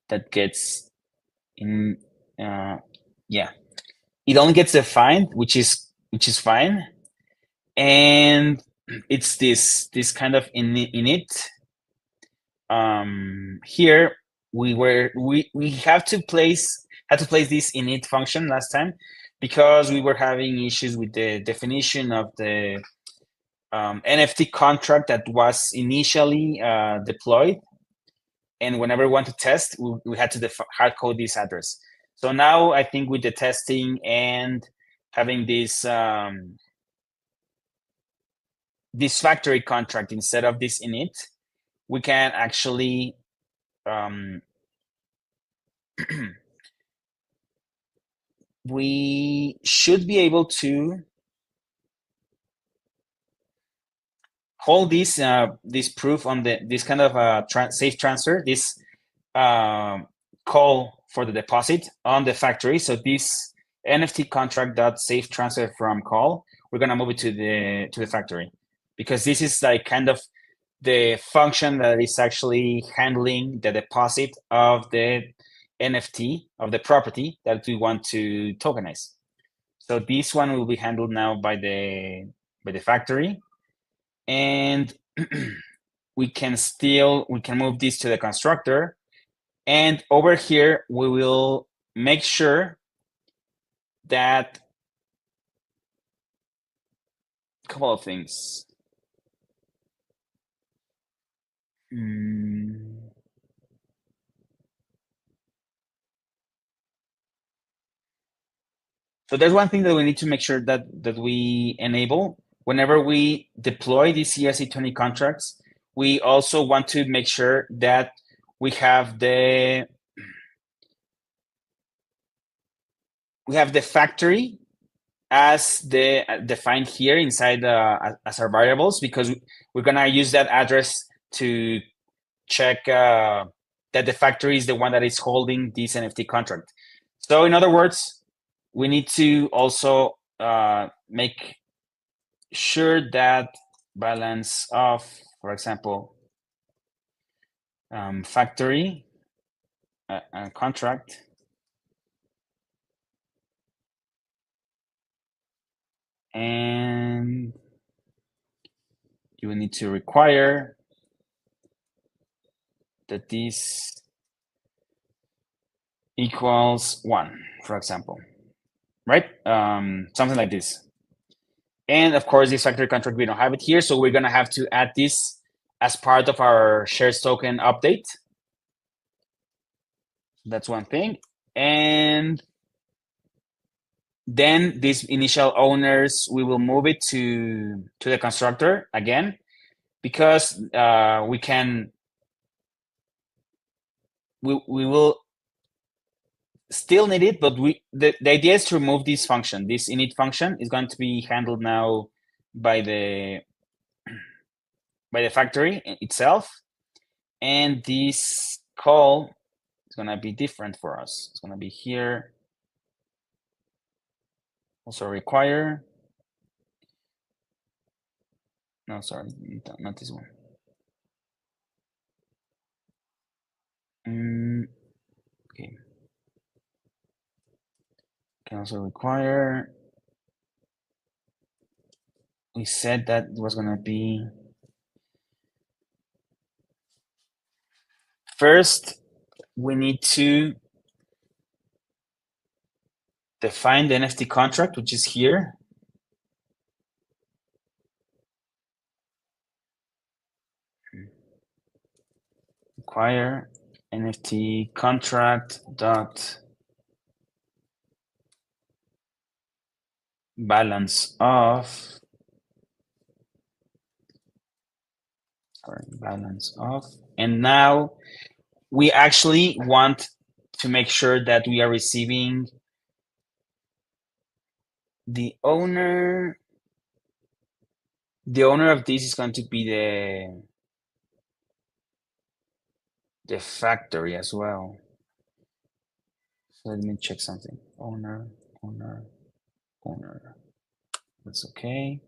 that gets in. Yeah, it only gets defined, which is fine, and it's this kind of init. Here we had to place this init function last time because we were having issues with the definition of the NFT contract that was initially deployed, and whenever we want to test, we had to hard code this address. So now I think with the testing and having this this factory contract instead of this init, we can actually we should be able to hold this this proof on this kind of safe transfer, this call for the deposit on the factory. So this NFT contract dot safe transfer from call, we're gonna move it to the factory, because this is like kind of the function that is actually handling the deposit of the NFT of the property that we want to tokenize. So this one will be handled now by the factory, and we can move this to the constructor, and over here we will make sure that a couple of things. So there's one thing that we need to make sure that we enable whenever we deploy these ERC20 contracts. We also want to make sure that we have the factory as defined here inside as our variables, because we're gonna use that address to check that the factory is the one that is holding this NFT contract. So in other words, we need to also make sure that balance of, for example, factory contract and you will need to require that this equals 1, for example, right? Something like this. And of course, this factory contract, we don't have it here, so we're gonna have to add this as part of our shares token update. That's one thing. And then these initial owners, we will move it to the constructor again, because we will still need it, but the idea is to remove this function. This init function is going to be handled now by the factory itself, and this call is going to be different for us. It's going to be here. Also require. No, sorry, not this one. Okay. Can also require. We said that it was going to be first. We need to define the NFT contract, which is here. Require NFT contract dot balance of, and now we actually want to make sure that we are receiving the owner. The owner of this is going to be the factory as well. So let me check something. Owner. That's okay.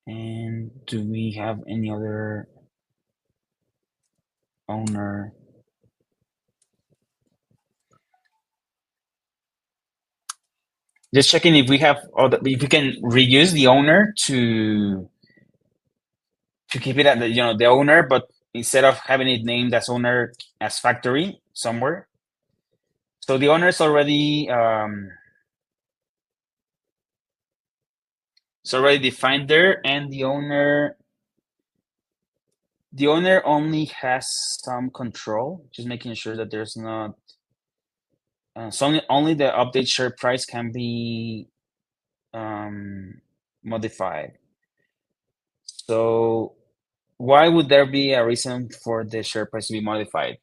And do we have any other owner? Just checking if we have if we can reuse the owner to keep it at the owner, but instead of having it named as owner as factory somewhere. So the owner is already it's already defined there, and the owner only has some control, just making sure that there's not so only the update share price can be modified. So why would there be a reason for the share price to be modified?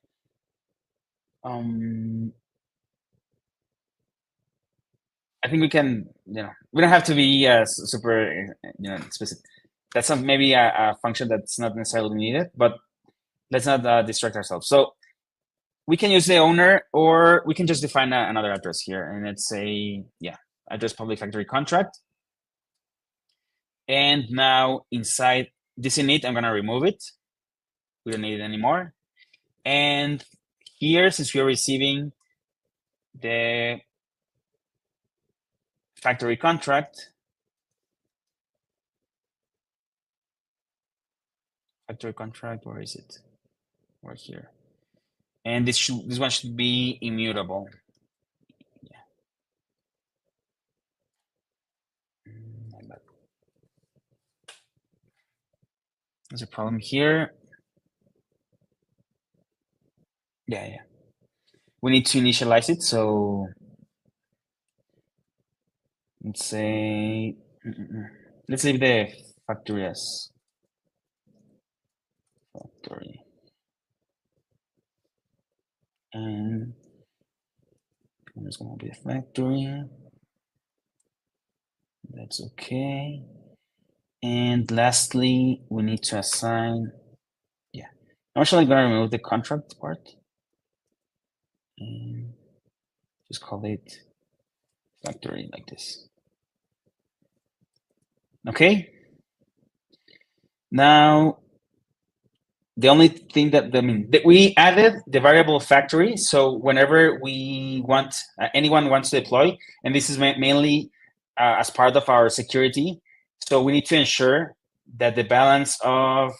I think we can, we don't have to be super, specific. That's maybe a function that's not necessarily needed, but let's not distract ourselves. So we can use the owner, or we can just define another address here, and let's say, address public factory contract. And now inside this init, I'm gonna remove it. We don't need it anymore. And here, since we're receiving the factory contract, where is it? We're here. And this one should be immutable. Yeah. There's a problem here. Yeah. We need to initialize it. So let's say, let's leave the factory as factory. And there's going to be a factory. That's okay. And lastly, we need to assign, I'm actually going to remove the contract part. And just call it factory like this. Okay. Now, the only thing that we added the variable factory. So whenever we want, anyone wants to deploy, and this is mainly as part of our security. So we need to ensure that the balance of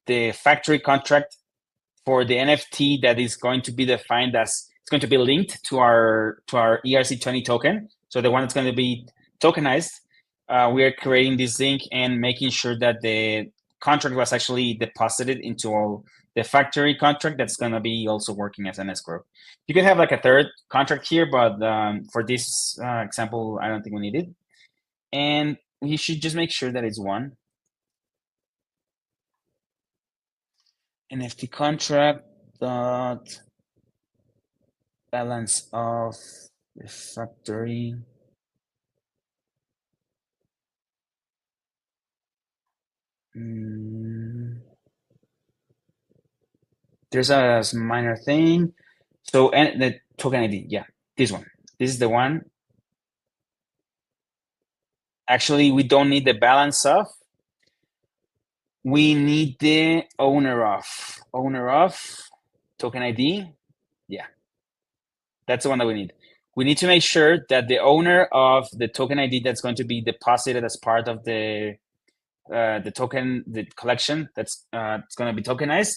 the factory contract for the NFT that is going to be defined as, it's going to be linked to our ERC20 token. So the one that's going to be tokenized, we are creating this link and making sure that the contract was actually deposited into the factory contract that's going to be also working as an escrow. You can have like a third contract here, but for this example, I don't think we need it. And we should just make sure that it's one. NFT contract dot balance of the factory. There's a minor thing. So, and the token ID, this one. This is the one. Actually, we don't need the balance of. We need the owner of. Owner of token ID. Yeah, that's the one that we need. We need to make sure that the owner of the token ID that's going to be deposited as part of the token, the collection that's it's going to be tokenized,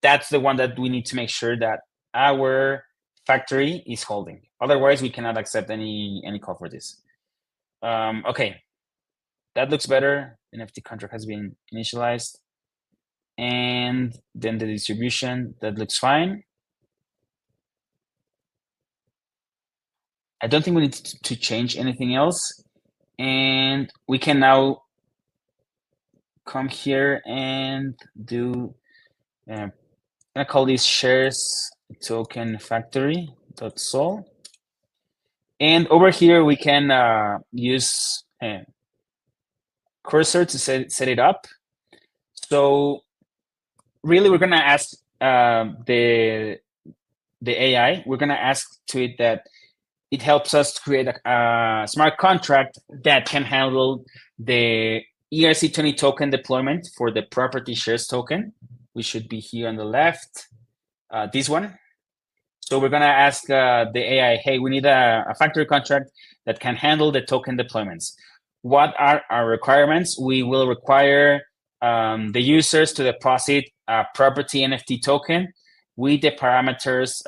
that's the one that we need to make sure that our factory is holding. Otherwise, we cannot accept any call for this. Okay, that looks better. NFT contract has been initialized. And then the distribution, that looks fine. I don't think we need to change anything else. And we can now come here and do, I'm gonna call this shares token factory dot sol. And over here, we can use cursor to set it up. So really, we're gonna ask the the AI, we're gonna ask to it that it helps us to create a smart contract that can handle the ERC20 token deployment for the property shares token. We should be here on the left, this one. So we're gonna ask the AI, hey, we need a factory contract that can handle the token deployments. What are our requirements? We will require the users to deposit a property NFT token with the parameters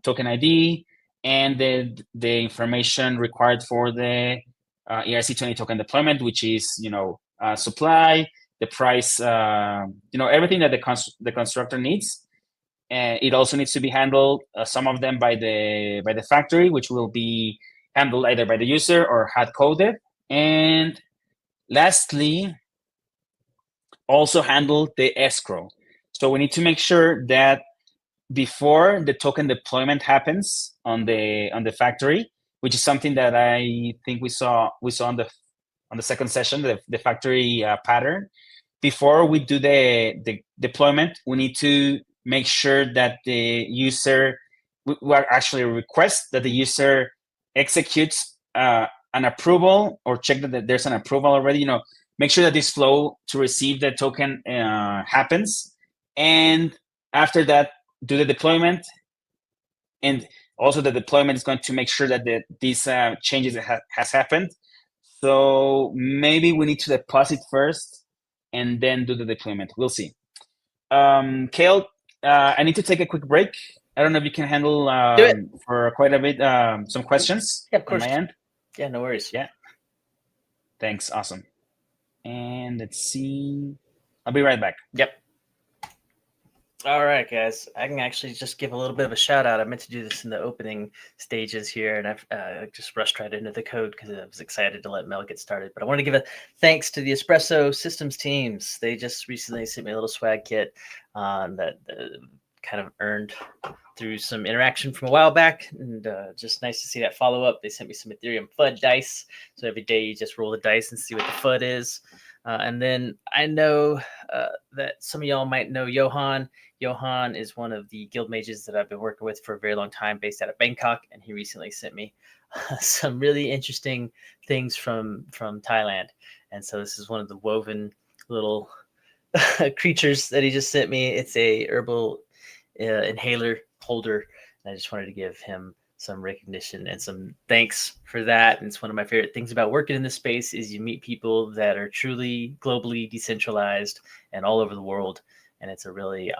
token ID and the information required for the ERC20 token deployment, which is supply, the price, everything that the constructor needs. It also needs to be handled, some of them by the factory, which will be handled either by the user or hard coded. And lastly, also handle the escrow. So we need to make sure that before the token deployment happens on the factory, which is something that I think we saw on the second session, the factory pattern. Before we do the deployment, we need to make sure that the user, we actually request that the user executes an approval or check that there's an approval already. Make sure that this flow to receive the token happens, and after that, do the deployment. And also the deployment is going to make sure that these changes has happened. So maybe we need to deposit first and then do the deployment. We'll see. Kale, I need to take a quick break. I don't know if you can handle for quite a bit some questions. Yeah, of course. On my end. Yeah, no worries. Yeah. Thanks. Awesome. And let's see. I'll be right back. Yep. All right, guys. I can actually just give a little bit of a shout out. I meant to do this in the opening stages here, and I've just rushed right into the code because I was excited to let Mel get started. But I want to give a thanks to the Espresso Systems teams. They just recently sent me a little swag kit that kind of earned through some interaction from a while back, and just nice to see that follow up. They sent me some Ethereum FUD dice, so every day you just roll the dice and see what the FUD is. And then I know that some of y'all might know Johan. Johan is one of the guild mages that I've been working with for a very long time, based out of Bangkok, and he recently sent me some really interesting things from Thailand. And so this is one of the woven little creatures that he just sent me. It's a herbal inhaler holder, and I just wanted to give him some recognition and some thanks for that. And it's one of my favorite things about working in this space is you meet people that are truly globally decentralized and all over the world. And it's a really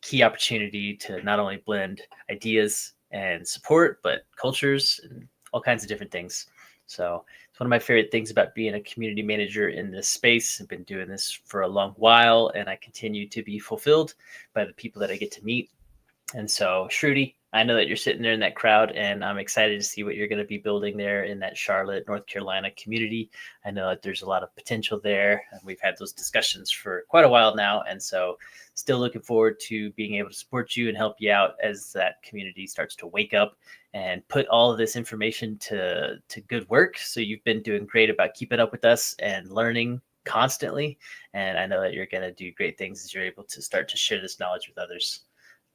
key opportunity to not only blend ideas and support, but cultures and all kinds of different things. So it's one of my favorite things about being a community manager in this space. I've been doing this for a long while, and I continue to be fulfilled by the people that I get to meet. And so, Shruti, I know that you're sitting there in that crowd, and I'm excited to see what you're going to be building there in that Charlotte, North Carolina community. I know that there's a lot of potential there, and we've had those discussions for quite a while now. And so still looking forward to being able to support you and help you out as that community starts to wake up and put all of this information to good work. So you've been doing great about keeping up with us and learning constantly. And I know that you're going to do great things as you're able to start to share this knowledge with others.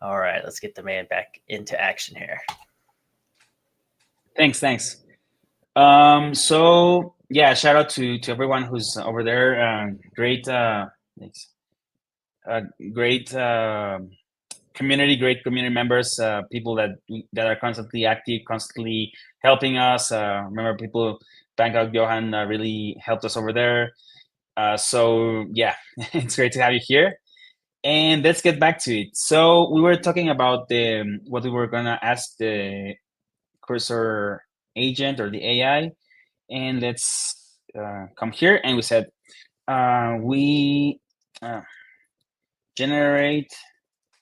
All right, let's get the man back into action here. Thanks. So yeah, shout out to everyone who's over there. Great community members, people that are constantly active, constantly helping us. Remember, people, Bangkok Johan really helped us over there. So yeah, it's great to have you here. And let's get back to it. So we were talking about what we were gonna ask the cursor agent or the AI, and let's come here. And we said we generate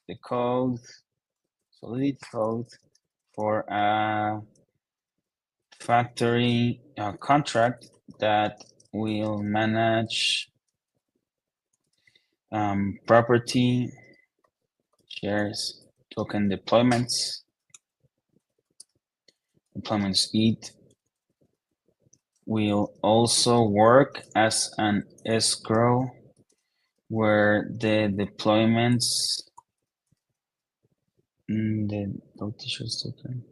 the code, solid code for a factory contract that will manage property shares token deployment speed. Will also work as an escrow where the deployments The t-shirts token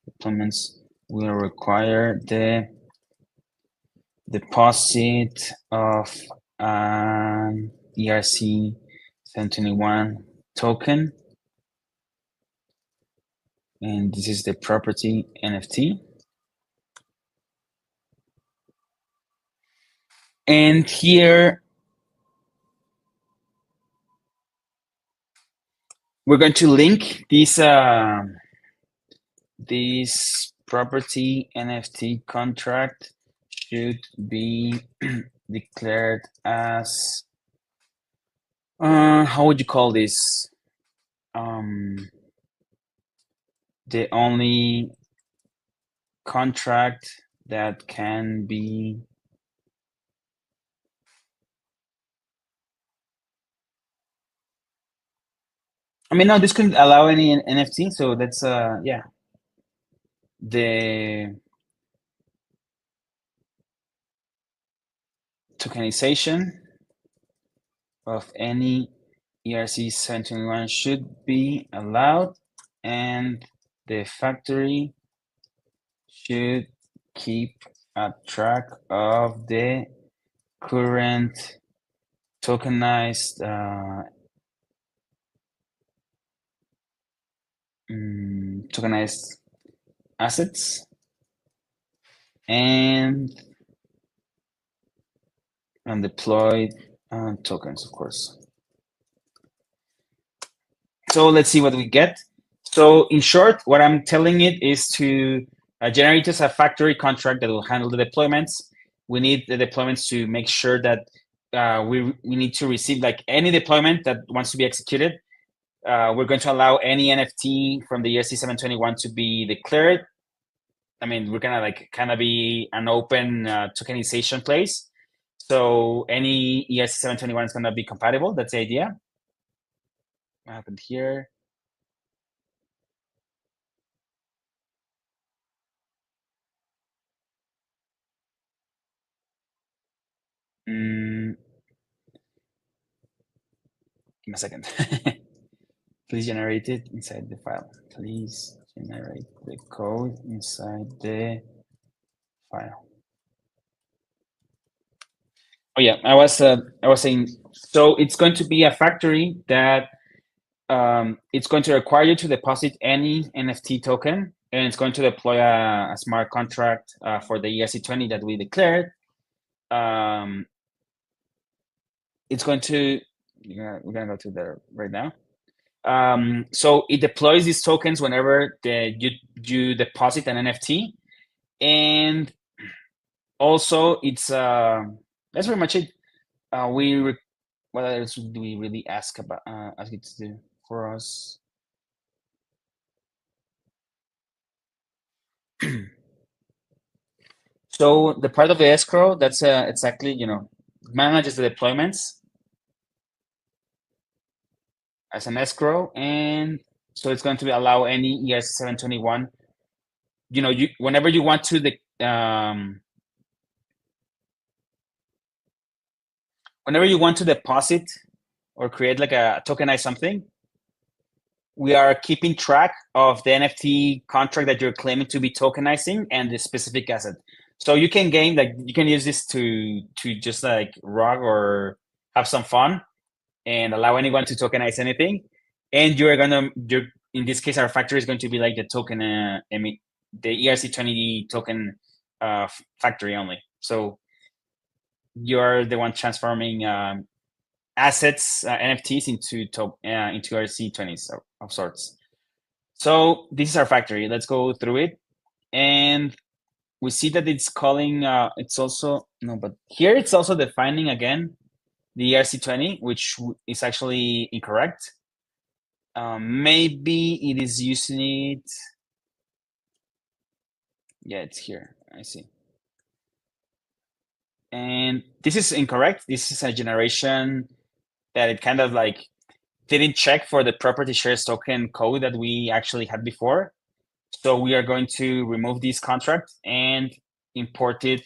deployments will require the deposit of an ERC 721 token, and this is the property NFT. And here we're going to link this property NFT contract should be declared as how would you call this? The only contract that can be no, this couldn't allow any NFT, so that's yeah. The tokenization of any ERC 721 should be allowed, and the factory should keep a track of the current tokenized tokenized assets and deployed tokens, of course. So let's see what we get. So in short, what I'm telling it is to generate us a factory contract that will handle the deployments. We need the deployments to make sure that we need to receive like any deployment that wants to be executed. We're going to allow any NFT from the ERC 721 to be declared. I mean, we're gonna like kind of be an open tokenization place. So any ERC 721 is gonna be compatible. That's the idea. What happened here? Give me a second. Please generate it inside the file. Please generate the code inside the file. Oh yeah, I was saying. So it's going to be a factory that it's going to require you to deposit any NFT token, and it's going to deploy a smart contract for the ERC20 that we declared. It's going to we're gonna go to there right now. So it deploys these tokens whenever you deposit an NFT, and also it's that's pretty much it. What else do we really ask about? Ask it to do for us? So the part of the escrow that's exactly manages the deployments as an escrow, and so it's going to allow any ERC 721. Whenever you want to whenever you want to deposit or create like a tokenize something, we are keeping track of the NFT contract that you're claiming to be tokenizing and the specific asset. So you can you can use this to just like rock or have some fun and allow anyone to tokenize anything. And in this case, our factory is going to be like the token, the ERC20 token factory only. So you're the one transforming assets, NFTs into ERC20s of sorts. So this is our factory. Let's go through it, and we see that it's calling. It's also but here it's also defining again the ERC20, which is actually incorrect. Maybe it is using it. Yeah, it's here. I see. And this is incorrect. This is a generation that it kind of like didn't check for the property shares token code that we actually had before. So we are going to remove this contract and import it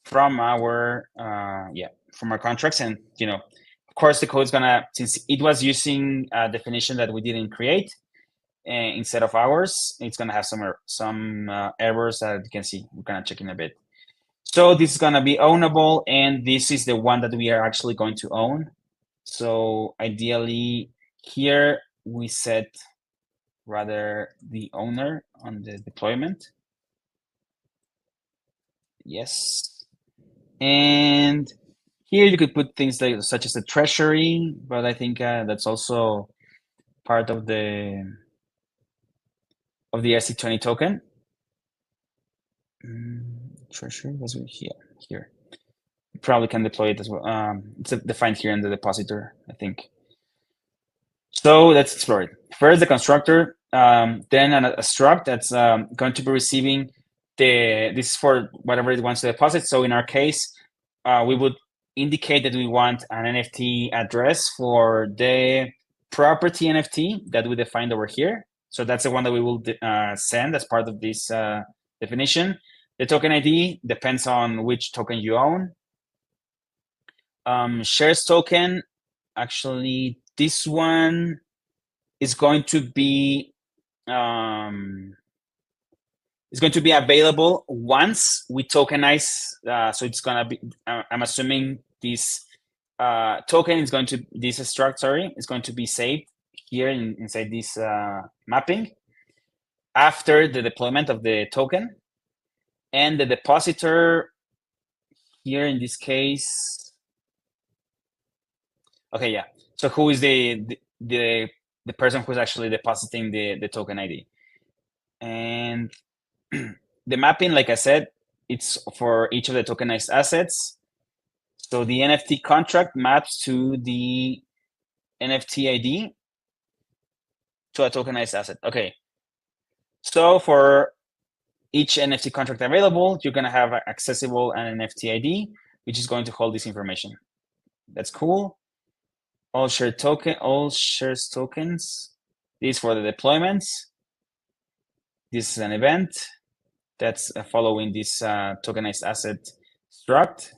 from our from our contracts, and course, the code is gonna, since it was using a definition that we didn't create instead of ours, it's gonna have some errors that you can see. We're gonna check in a bit. So this is gonna be ownable, and this is the one that we are actually going to own. So ideally here we set rather the owner on the deployment. Yes. And here you could put things like such as the treasury, but I think that's also part of the ERC20 token. Treasury was here. You probably can deploy it as well. It's defined here in the depositor, I think. So let's explore it. First, the constructor, then a struct that's going to be receiving this is for whatever it wants to deposit. So in our case, we would indicate that we want an NFT address for the property NFT that we defined over here. So that's the one that we will send as part of this definition. The token ID depends on which token you own. Shares token, actually, this one is going to be available once we tokenize. So it's gonna be. I'm assuming this token is going to this struct. Sorry, is going to be saved here inside this mapping after the deployment of the token, and the depositor here in this case. Okay, yeah. So who is the person who's actually depositing the token ID? And the mapping, like I said, it's for each of the tokenized assets. So the NFT contract maps to the NFT ID to a tokenized asset. Okay. So for each NFT contract available, you're going to have accessible an NFT ID, which is going to hold this information. That's cool. All shares tokens. This for the deployments. This is an event that's following this tokenized asset struct.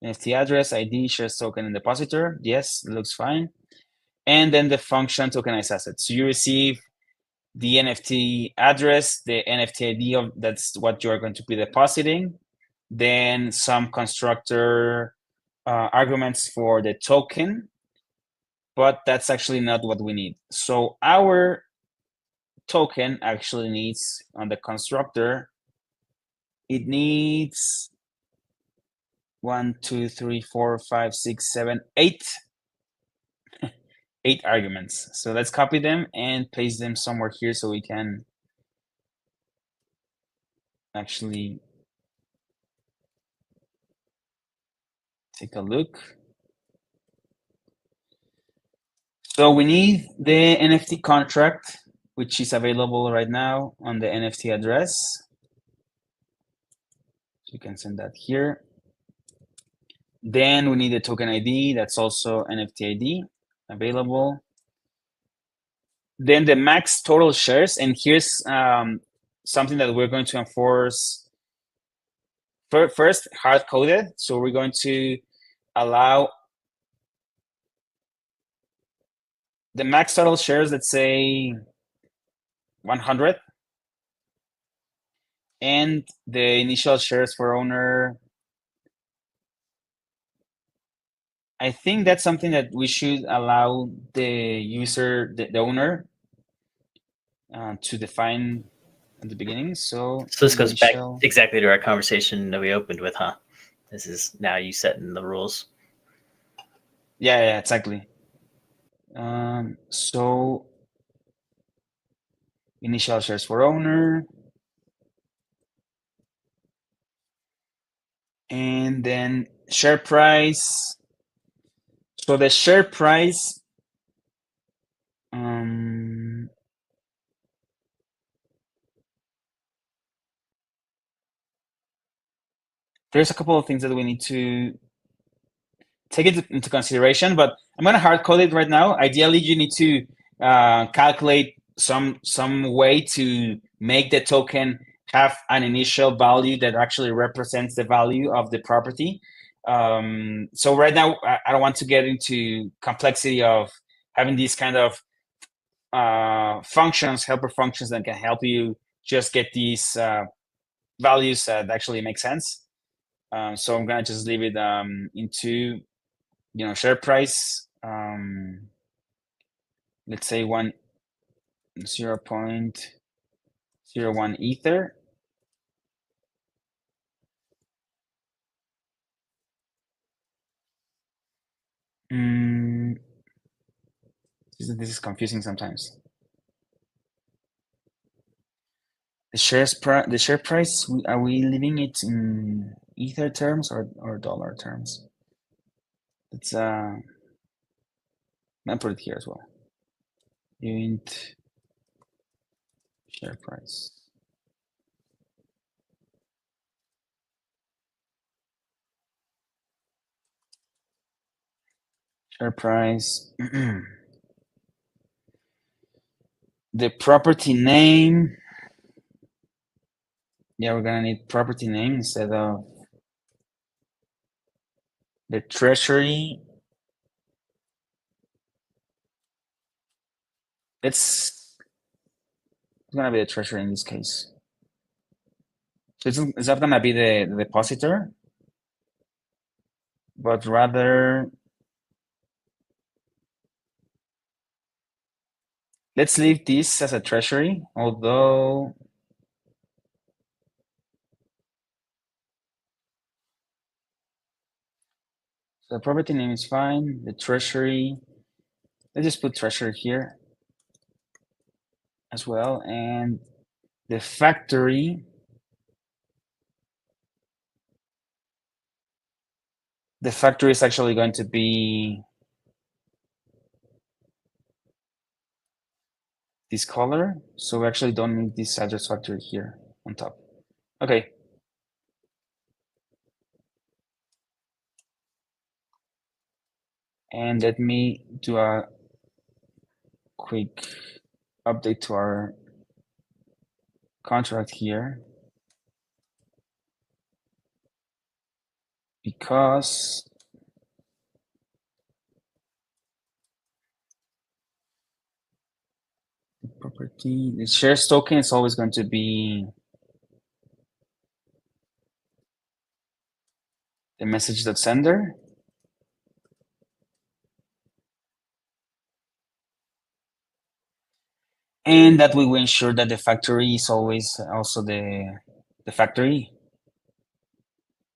NFT address, ID, shares token, and depositor. Yes, it looks fine. And then the function tokenized asset. So you receive the NFT address, the NFT ID that's what you're going to be depositing. Then some constructor arguments for the token, but that's actually not what we need. So our token actually needs on the constructor, it needs 1, 2, 3, 4, 5, 6, 7, 8 arguments. So let's copy them and paste them somewhere here so we can actually take a look. So we need the NFT contract, which is available right now on the NFT address. So you can send that here. Then we need the token ID. That's also NFT ID available. Then the max total shares. And here's something that we're going to enforce. First, hard-coded. So we're going to allow the max total shares, let's say 100. And the initial shares for owner, I think that's something that we should allow the user, the owner, to define at the beginning. So this goes back exactly to our conversation that we opened with, huh? This is now you setting the rules. Yeah, exactly. So initial shares for owner. And then share price. So the share price, there's a couple of things that we need to take it into consideration, but I'm going to hard code it right now. Ideally, you need to calculate some way to make the token have an initial value that actually represents the value of the property. So right now, I don't want to get into complexity of having these kind of functions, helper functions that can help you just get these values that actually make sense. So I'm gonna just leave it into, share price. Let's say 0.01 ether. This is confusing sometimes. The share price, are we leaving it in ether terms or dollar terms? It's I'll put it here as well. Unit share price. Share price. The property name. Yeah, we're gonna need property name instead of the treasury. It's gonna be the treasury in this case. So it's not gonna be the depositor, but rather let's leave this as a treasury, although the property name is fine. The treasury, let's just put treasury here as well. And the factory, is actually going to be this color. So we actually don't need this address factory here on top. Okay. And let me do a quick update to our contract here, because the property, the shares token is always going to be the message.sender. And that we will ensure that the factory is always also the factory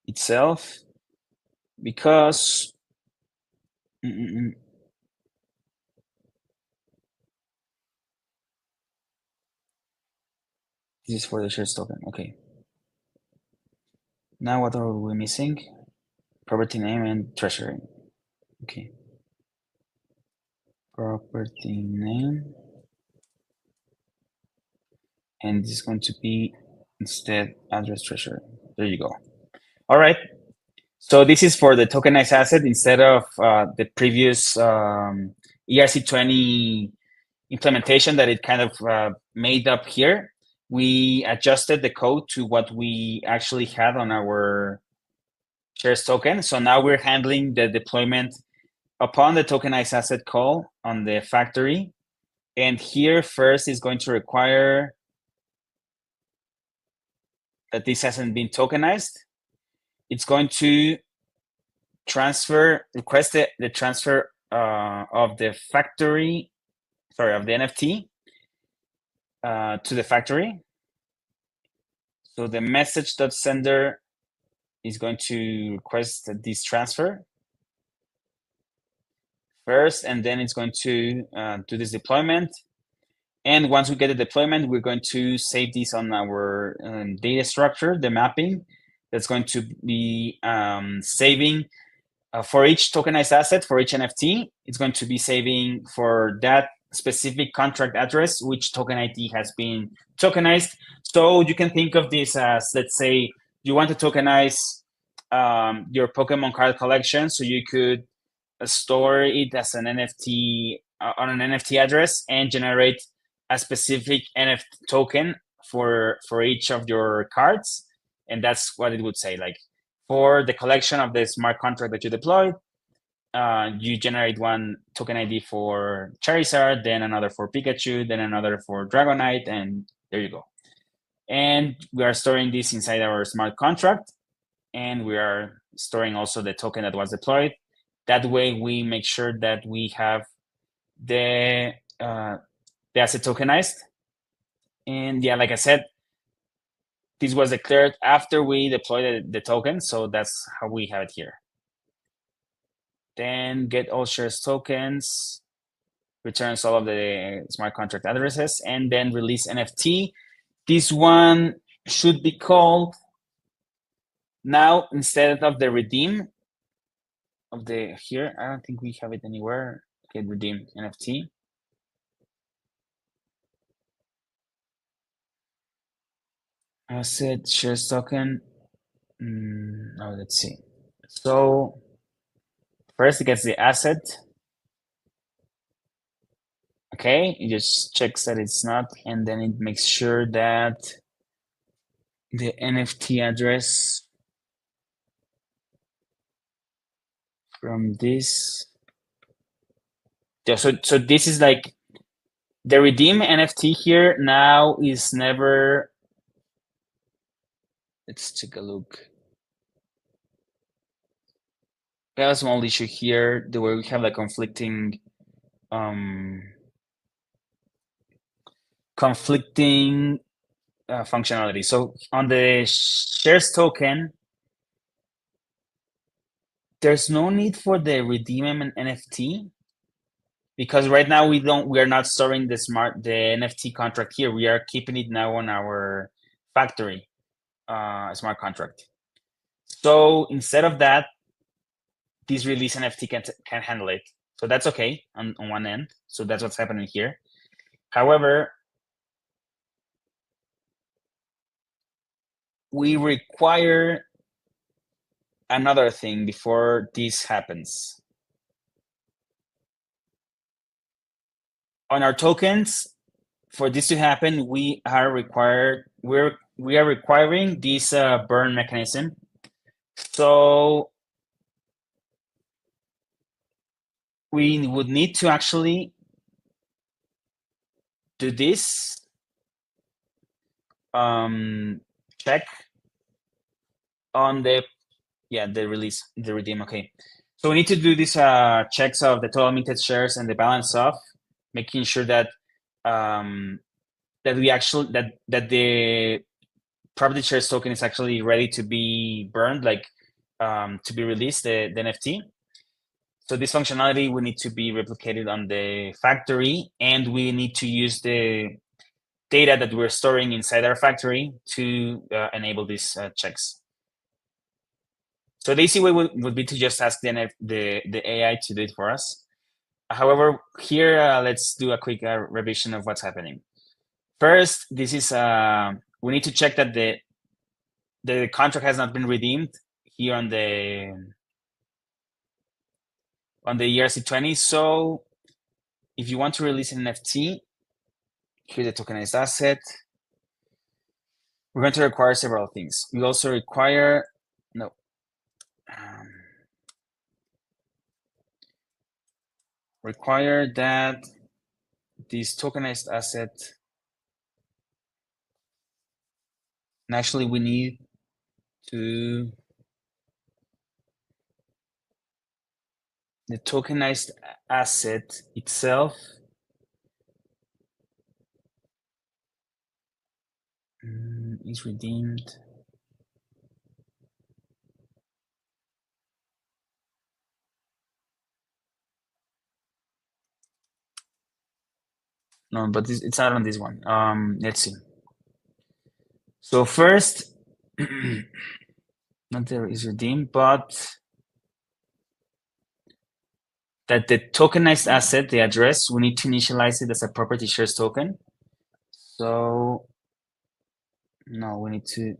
itself, because this is for the shares token. Okay. Now what are we missing? Property name and treasury. Okay. Property name. And this is going to be instead address treasury. There you go. All right. So this is for the tokenized asset instead of the previous ERC20 implementation that it kind of made up here. We adjusted the code to what we actually had on our shares token. So now we're handling the deployment upon the tokenized asset call on the factory. And here first is going to require that this hasn't been tokenized. It's going to request the transfer of the factory, of the NFT to the factory. So the message.sender is going to request this transfer first, and then it's going to do this deployment. And once we get the deployment, we're going to save this on our data structure, the mapping, that's going to be saving for each tokenized asset, for each NFT. It's going to be saving for that specific contract address, which token ID has been tokenized. So you can think of this as, let's say, you want to tokenize your Pokemon card collection, so you could store it as an NFT on an NFT address and generate a specific NFT token for each of your cards. And that's what it would say, like, for the collection of the smart contract that you deployed, you generate one token ID for Charizard, then another for Pikachu, then another for Dragonite, and there you go. And we are storing this inside our smart contract, and we are storing also the token that was deployed. That way, we make sure that we have the asset tokenized. And yeah, like I said, this was declared after we deployed the token, so that's how we have it here. Then get all shares tokens, returns all of the smart contract addresses, and then release NFT. This one should be called now, instead of the redeem of the here, I don't think we have it anywhere. Okay, redeem NFT. Asset shares token. Oh, let's see. So first it gets the asset. Okay, it just checks that it's not, and then it makes sure that the NFT address from this. Yeah, so this is like the redeem NFT here now is never. Let's take a look. We have a small issue here, the way we have like conflicting functionality. So on the shares token, there's no need for the redeem NFT because right now we are not storing the NFT contract here. We are keeping it now on our factory smart contract. So instead of that, this release NFT can handle it. So that's okay on one end. So that's what's happening here. However, we require another thing before this happens. On our tokens, for this to happen, we are requiring this burn mechanism. So we would need to actually do this check on the release, the redeem. Okay, so we need to do these checks of the total minted shares and the balance of, making sure that that the property shares token is actually ready to be burned, like to be released, the NFT. So this functionality will need to be replicated on the factory, and we need to use the data that we're storing inside our factory to enable these checks. So the easy way would be to just ask the AI to do it for us. However, here let's do a quick revision of what's happening. First, this is we need to check that the contract has not been redeemed here on the ERC20. So if you want to release an NFT, here's the tokenized asset. We're going to require several things. We also require require that this tokenized asset, and actually we need to the tokenized asset itself is redeemed. No, but it's not on this one. Let's see. So first, not there is redeemed, but that the tokenized asset, the address, we need to initialize it as a property shares token. So no, we need to.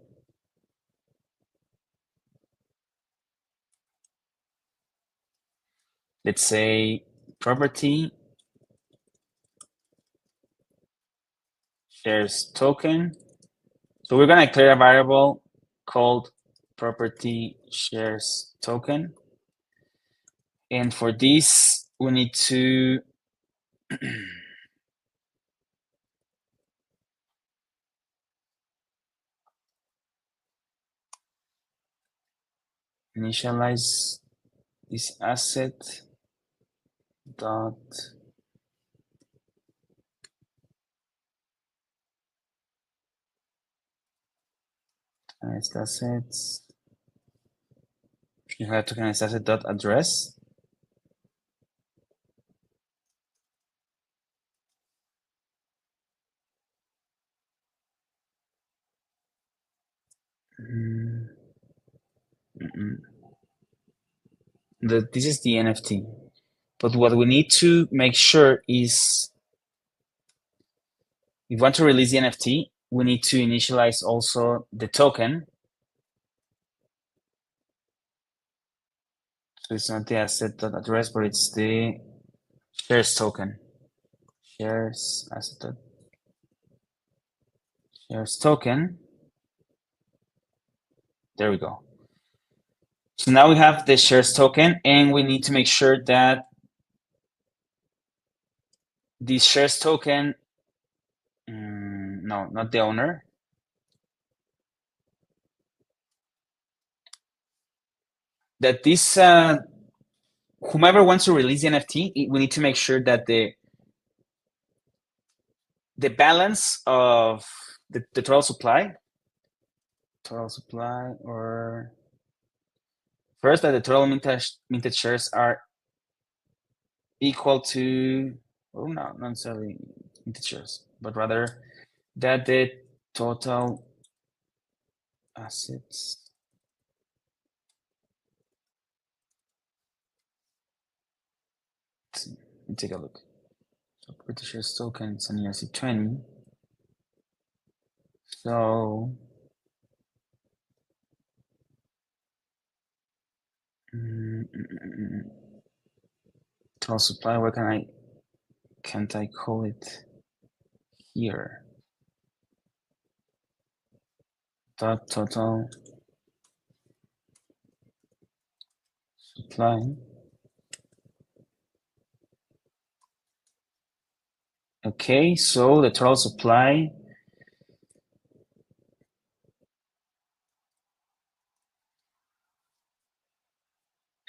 Let's say property shares token. So we're going to declare a variable called property shares token. And for this, we need to initialize this asset dot tokenized assets. You have tokenized asset dot address. This is the NFT. But what we need to make sure is, if we want to release the NFT, we need to initialize also the token. So it's not the asset.address, but it's the shares token. Shares asset. Shares token. There we go. So now we have the shares token, and we need to make sure that this shares token, no, not the owner. That this, whomever wants to release the NFT, we need to make sure that the balance of the total supply, or first that the total minted shares are equal to, oh no, not necessarily minted shares, but rather that the total assets let me take a look. So property shares token, it's an ERC20. So total supply, where can't I call it here? Dot total supply. Okay, so the total supply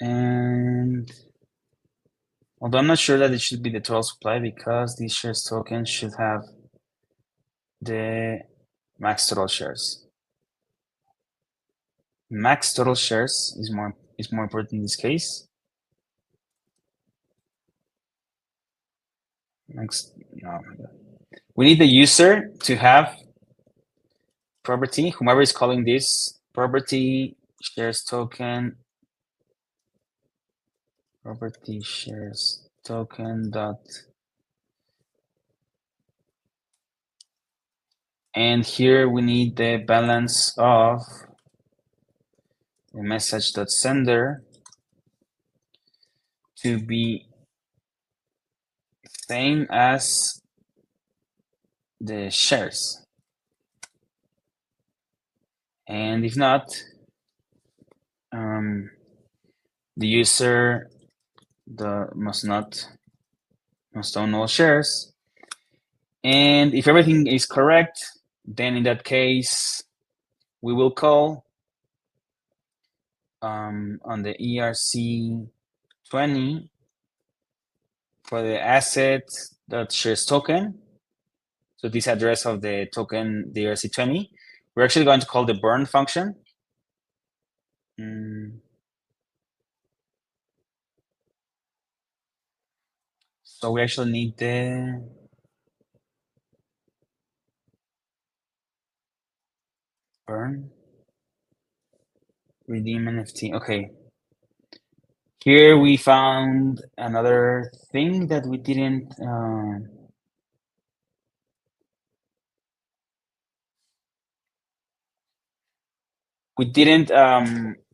and although I'm not sure that it should be the total supply because these shares token should have the max total shares. Max total shares is more important in this case. We need the user to have property, whomever is calling this property shares token, property shares token dot, and here we need the balance of the message dot sender to be same as the shares, and if not, the user must own all shares, and if everything is correct, then in that case we will call on the ERC20 for the asset that shares token. So this address of the token, the ERC20, we're actually going to call the burn function. So we actually need the burn redeem NFT. Okay. Here we found another thing that we didn't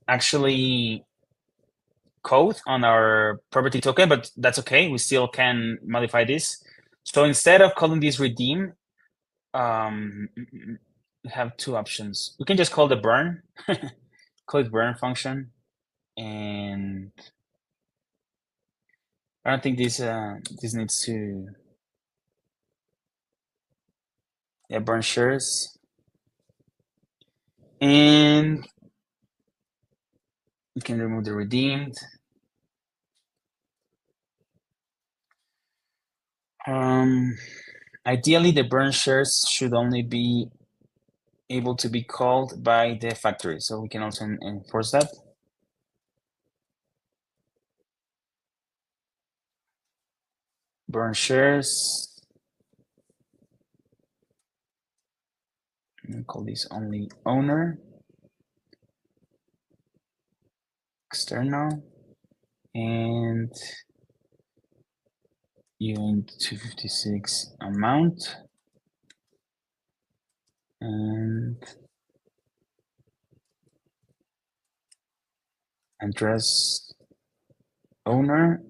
actually code on our property token, but that's okay. We still can modify this. So instead of calling this redeem, we have two options. We can just call the burn call it burn function, and I don't think this needs to burn shares, and we can remove the redeemed. Ideally, the burn shares should only be able to be called by the factory, so we can also enforce that. Burn shares. Call this only owner, external, and unit 256 amount, and address owner,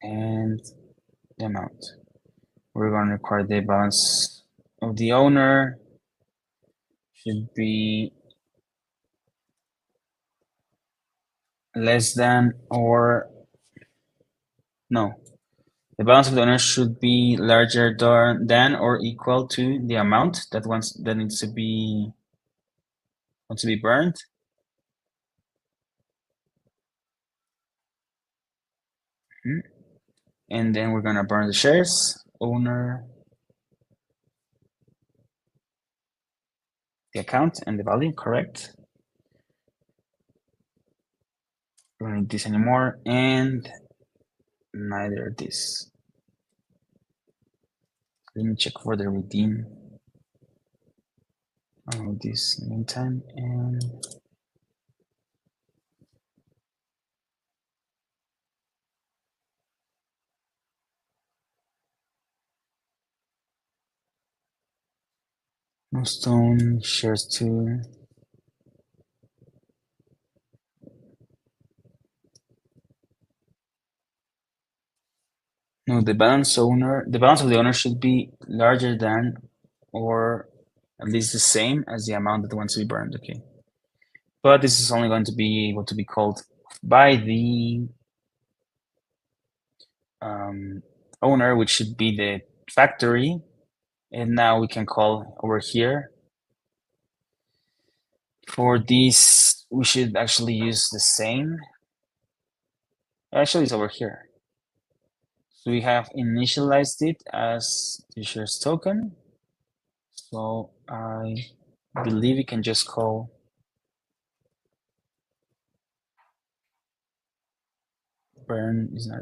and the amount. We're going to require the balance of the owner should be less than or no. The balance of the owner should be larger than or equal to the amount that needs to be burned. And then we're gonna burn the shares, owner, the account, and the value, correct. We don't need this anymore, and neither this. Let me check for the redeem. This in the meantime, and no stone shares too. No, the balance of the owner should be larger than or at least the same as the amount that wants to be burned. Okay, but this is only going to be able to be called by the owner, which should be the factory. And now we can call over here. For this, we should actually use the same. Actually, it's over here. So we have initialized it as the shares token. So I believe we can just call burn is not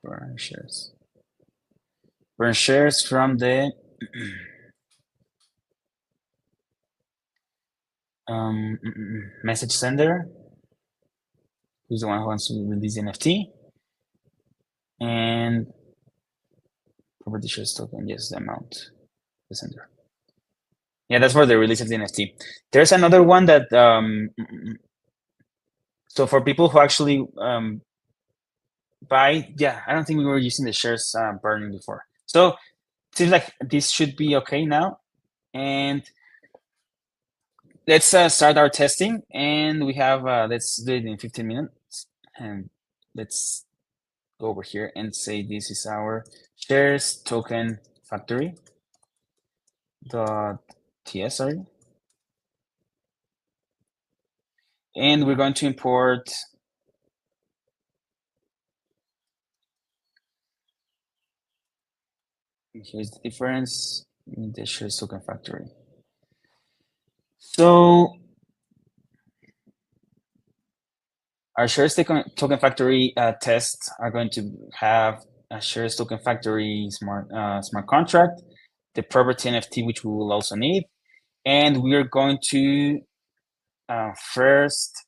burn shares. Burn shares from the message sender, who's the one who wants to release the NFT, and property shares token, yes, the amount, the sender. Yeah, that's for the release of the NFT. There's another one that so for people who actually buy, yeah, I don't think we were using the shares burning before. So it seems like this should be okay now. And let's start our testing. And we have, let's do it in 15 minutes. And let's go over here and say this is our shares token factory .ts, sorry. And we're going to import here's the difference in the shares token factory. So our shares token factory tests are going to have a shares token factory smart contract, the property NFT, which we will also need, and we are going to first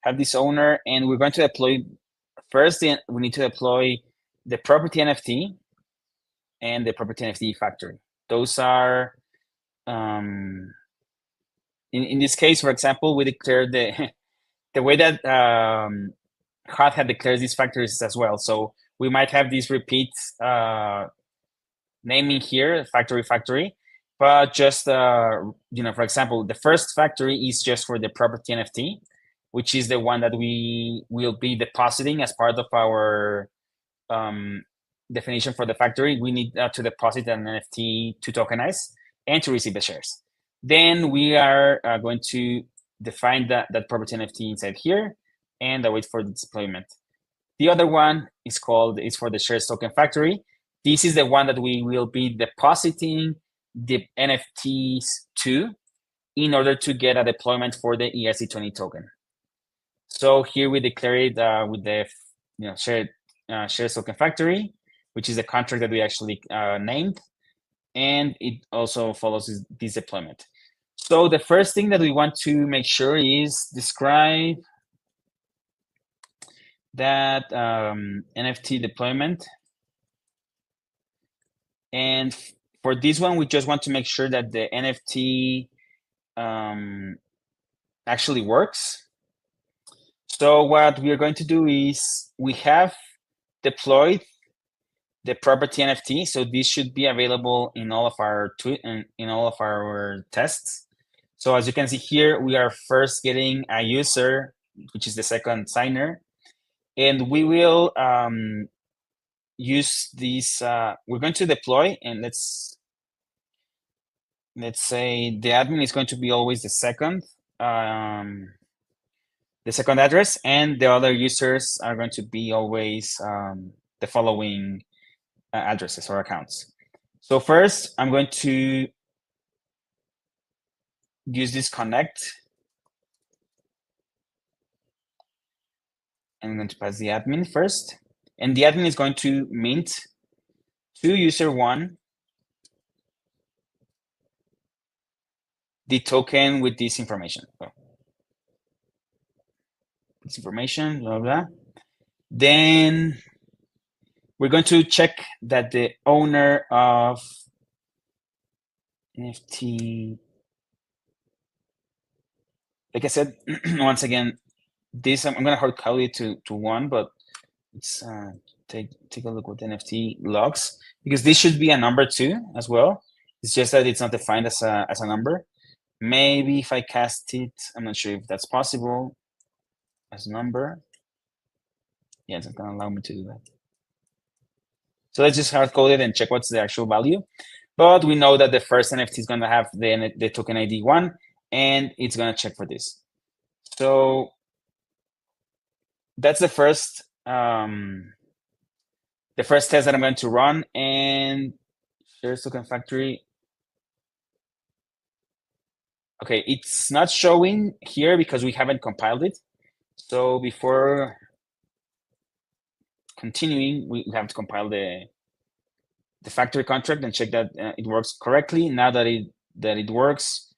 have this owner, and we're going to deploy first. We need to deploy the property NFT and the property NFT factory. Those are in this case, for example, we declared the way that Hot had declared these factories as well. So we might have these repeat naming here factory, but just for example, the first factory is just for the property NFT, which is the one that we will be depositing as part of our definition for the factory. We need to deposit an NFT to tokenize and to receive the shares. Then we are going to define that property NFT inside here and wait for the deployment. The other one is for the shares token factory. This is the one that we will be depositing the NFTs to in order to get a deployment for the ERC20 token. So here we declare it with the shares token factory, which is the contract that we actually named, and it also follows this deployment. So the first thing that we want to make sure is describe that NFT deployment. And for this one, we just want to make sure that the NFT actually works. So what we are going to do is we have deployed the property NFT. So this should be available in all of our tests. So as you can see here, we are first getting a user, which is the second signer, and we will use this. We're going to deploy, and let's say the admin is going to be always the second address, and the other users are going to be always the following addresses or accounts. So first, I'm going to use this connect. I'm going to pass the admin first, and the admin is going to mint to user one the token with this information. So, this information, blah, blah. Then we're going to check that the owner of NFT, like I said, once again, this I'm going to hard code it to one, but let's take a look with NFT logs, because this should be a number too as well. It's just that it's not defined as a number. Maybe if I cast it, I'm not sure if that's possible as a number. Yeah, it's not going to allow me to do that. So let's just hard code it and check what's the actual value. But we know that the first NFT is going to have the token ID 1, and it's going to check for this. So that's the first test that I'm going to run. And shares token factory. Okay, it's not showing here because we haven't compiled it. So before continuing, we have to compile the factory contract and check that it works correctly. Now that it works,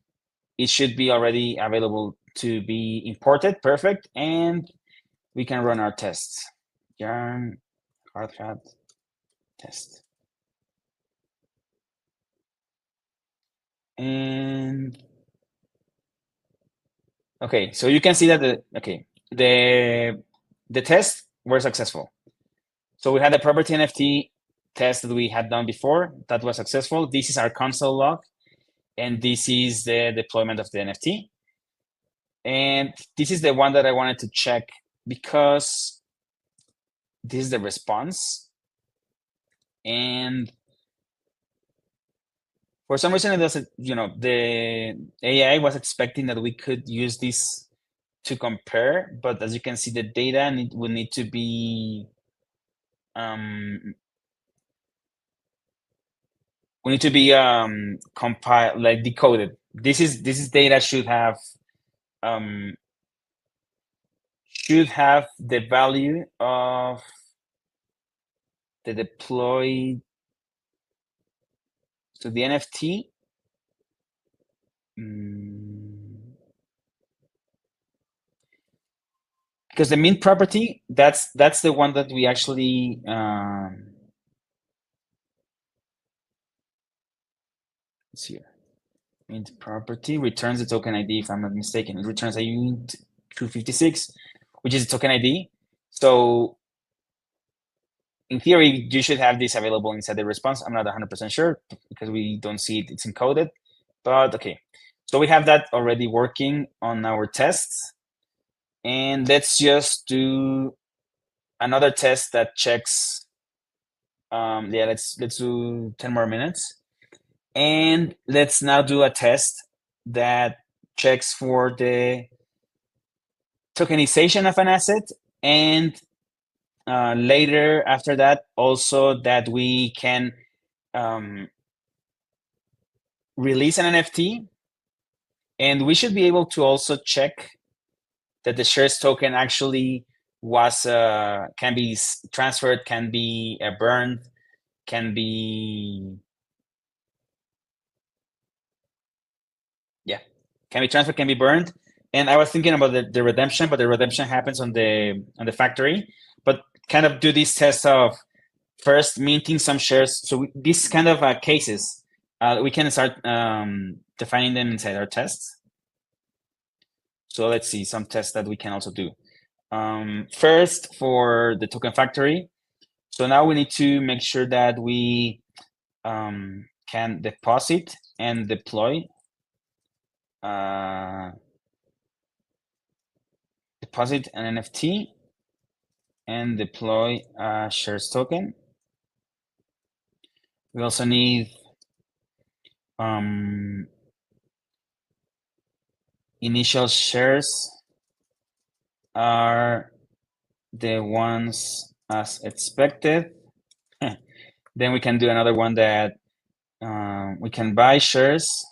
it should be already available to be imported. Perfect. And we can run our tests. Yarn hard hat test. And okay, so you can see that the tests were successful. So we had the property NFT test that we had done before. That was successful. This is our console log, and this is the deployment of the NFT. And this is the one that I wanted to check because this is the response. And for some reason, it doesn't, the AI was expecting that we could use this to compare, but as you can see, the data will need to be compiled, like decoded. This data should have the value of the deployed, so the NFT. Because the mint property, that's the one that we actually let's see here. Mint property returns the token ID, if I'm not mistaken. It returns a unit 256, which is the token ID. So in theory, you should have this available inside the response. I'm not 100% sure because we don't see it, it's encoded, but okay. So we have that already working on our tests. And let's just do another test that checks, yeah, let's do 10 more minutes. And let's now do a test that checks for the tokenization of an asset, and later after that also that we can release an NFT, and we should be able to also check that the shares token actually was can be transferred, can be burned, can be transferred, can be burned. And I was thinking about the redemption, but the redemption happens on the factory. But kind of do this test of first minting some shares. So these kind of cases, we can start defining them inside our tests. So let's see some tests that we can also do. First, for the token factory. So now we need to make sure that we can deposit and deploy deposit an NFT and deploy a shares token. We also need initial shares are the ones as expected. Then we can do another one that we can buy shares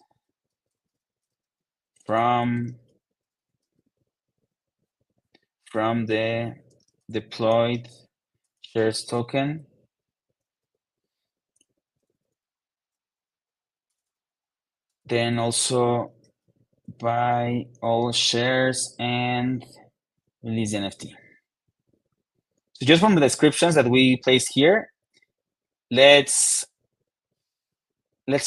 from the deployed shares token. Then also buy all shares and release the NFT. So just from the descriptions that we placed here, let's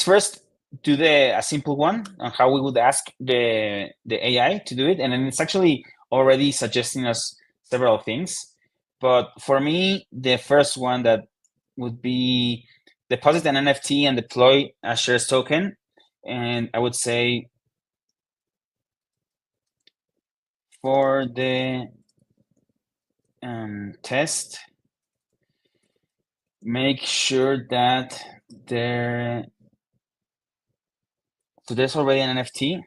first do a simple one on how we would ask the AI to do it. And then it's actually already suggesting us several things. But for me, the first one that would be deposit an NFT and deploy a shares token. And I would say for the test, make sure that there's already an NFT.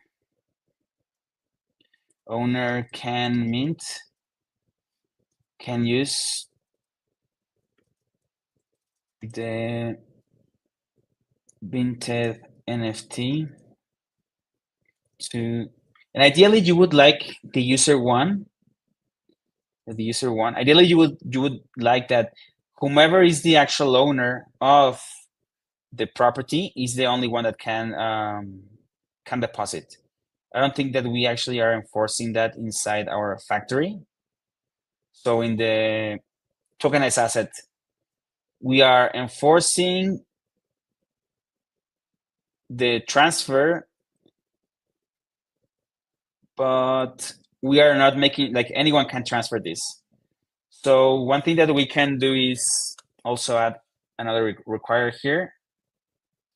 Owner can mint, can use the minted NFT to, and ideally you would like the user one. Ideally you would like that whomever is the actual owner of the property is the only one that can deposit. I don't think that we actually are enforcing that inside our factory. So in the tokenized asset, we are enforcing the transfer, but we are not making, like, anyone can transfer this. So one thing that we can do is also add another require here.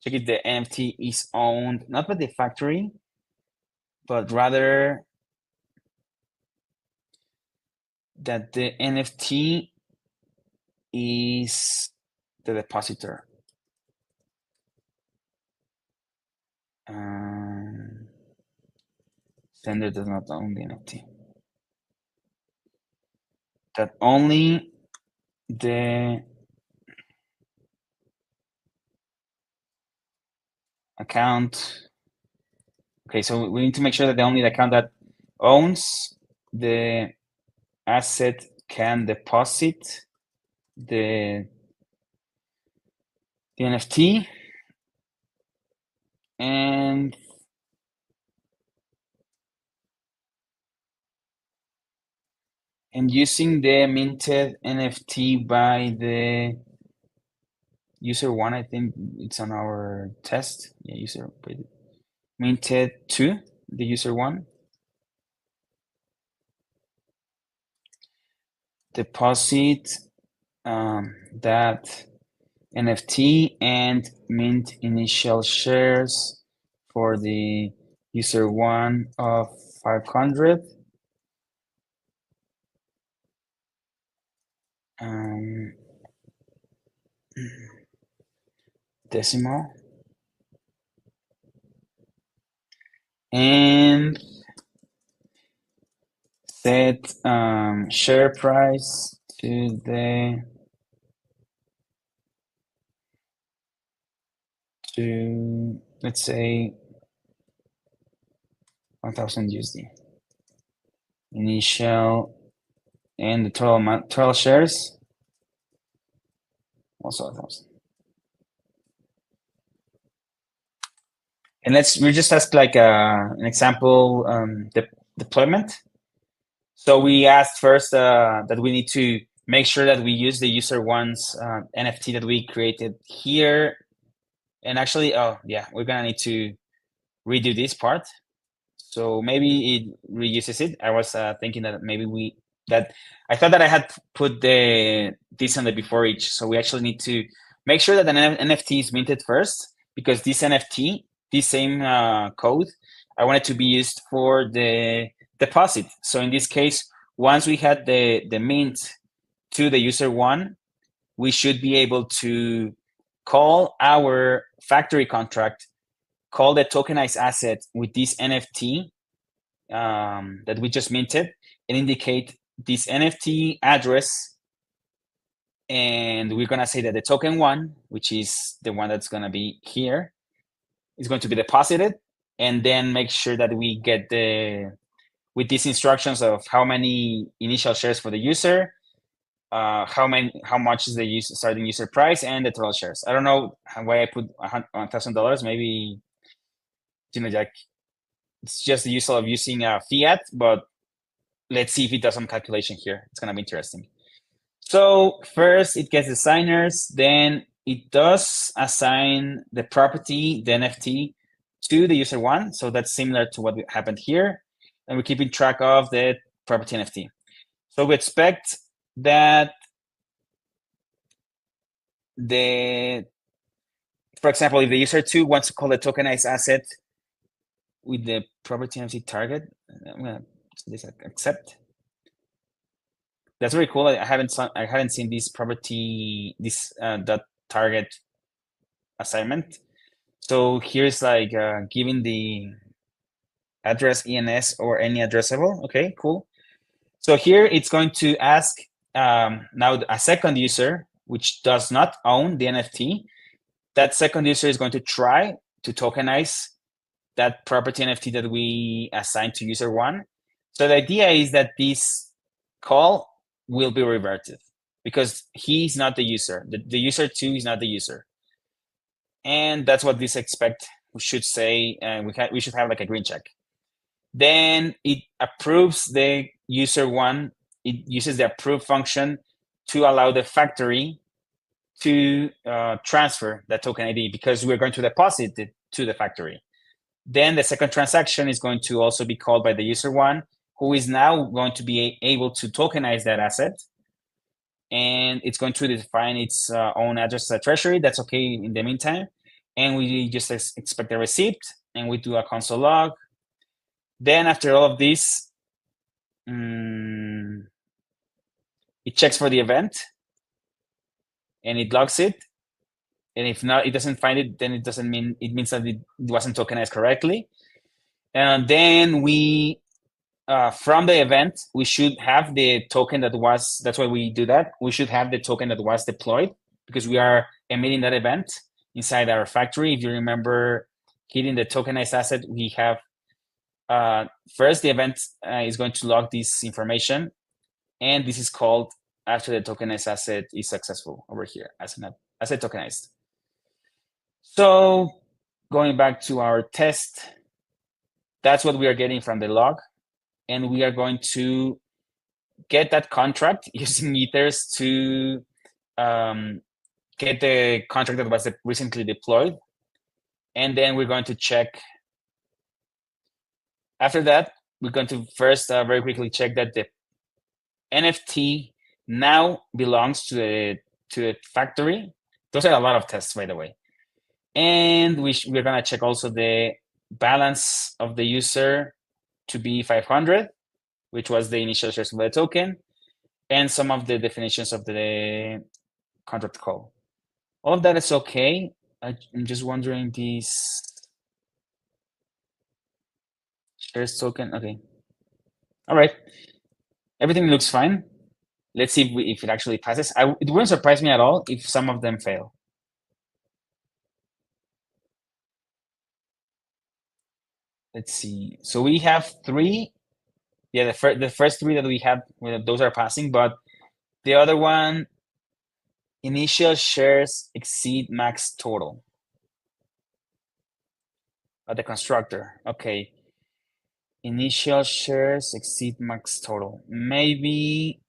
Check if the NFT is owned not by the factory, but rather that the NFT is the depositor. Sender does not own the NFT. That only the account. Okay, so we need to make sure that the only account that owns the asset can deposit the NFT, and using the minted NFT by the user one. I think it's on our test. Yeah, user minted to the user one. Deposit that NFT and mint initial shares for the user 1 of 500. Decimal. And set share price to the let's say 1000 USD initial, and the total amount, total shares also 1000. And we just ask like an example deployment. So we asked first that we need to make sure that we use the user one's NFT that we created here. And actually, oh yeah, we're gonna need to redo this part. So maybe it reuses it. I was thinking that maybe I thought that I had put this on the before each. So we actually need to make sure that an NFT is minted first, because this NFT, this same code, I want it to be used for the deposit. So in this case, once we had the mint to the user one, we should be able to call our factory contract, call the tokenized asset with this NFT that we just minted, and indicate this NFT address. And we're going to say that the token one, which is the one that's going to be here, is going to be deposited, and then make sure that we get with these instructions of how many initial shares for the user, how much is the starting user price, and the total shares. I don't know why I put $1,000. Maybe, like, it's just the use of using fiat, but let's see if it does some calculation here. It's gonna be interesting. So first it gets the signers, then it does assign the property, the NFT, to the user one. So that's similar to what happened here. And we're keeping track of the property NFT. So we expect that for example, if the user two wants to call the tokenized asset with the property NFT target, I'm gonna this accept. That's very cool. I haven't seen this property, this dot target assignment. So here's like giving the address ENS or any addressable. Okay, cool. So here it's going to ask now a second user, which does not own the NFT. That second user is going to try to tokenize that property NFT that we assigned to user one. So the idea is that this call will be reverted because he's not the user. The user two is not the user. And that's what this expect should say. And we should have like a green check. Then it approves the user one. It uses the approve function to allow the factory to transfer that token ID, because we're going to deposit it to the factory. Then the second transaction is going to also be called by the user one, who is now going to be able to tokenize that asset. And it's going to define its own address as a treasury. That's okay in the meantime. And we just expect a receipt, and we do a console log. Then after all of this, it checks for the event, and it logs it. And if not, it doesn't find it, then it means that it wasn't tokenized correctly. And then we, from the event, we should have the token that's why we do that. We should have the token that was deployed, because we are emitting that event inside our factory. If you remember hitting the tokenized asset, we have first the event is going to log this information, and this is called after the tokenized asset is successful over here as a tokenized. So going back to our test, that's what we are getting from the log. And we are going to get that contract using ethers to get the contract that was recently deployed. And then we're going to check. After that, we're going to first very quickly check that the NFT now belongs to the factory. Those are a lot of tests, by the way. And we're gonna check also the balance of the user to be 500, which was the initial shares of the token, and some of the definitions of the contract call. All of that is okay. I'm just wondering this shares token. Okay. All right. Everything looks fine. Let's see if it actually passes. It wouldn't surprise me at all if some of them fail. Let's see. So we have 3. Yeah, the first 3 that we had, well, those are passing, but the other one, initial shares exceed max total. The constructor. Okay. Initial shares exceed max total. Maybe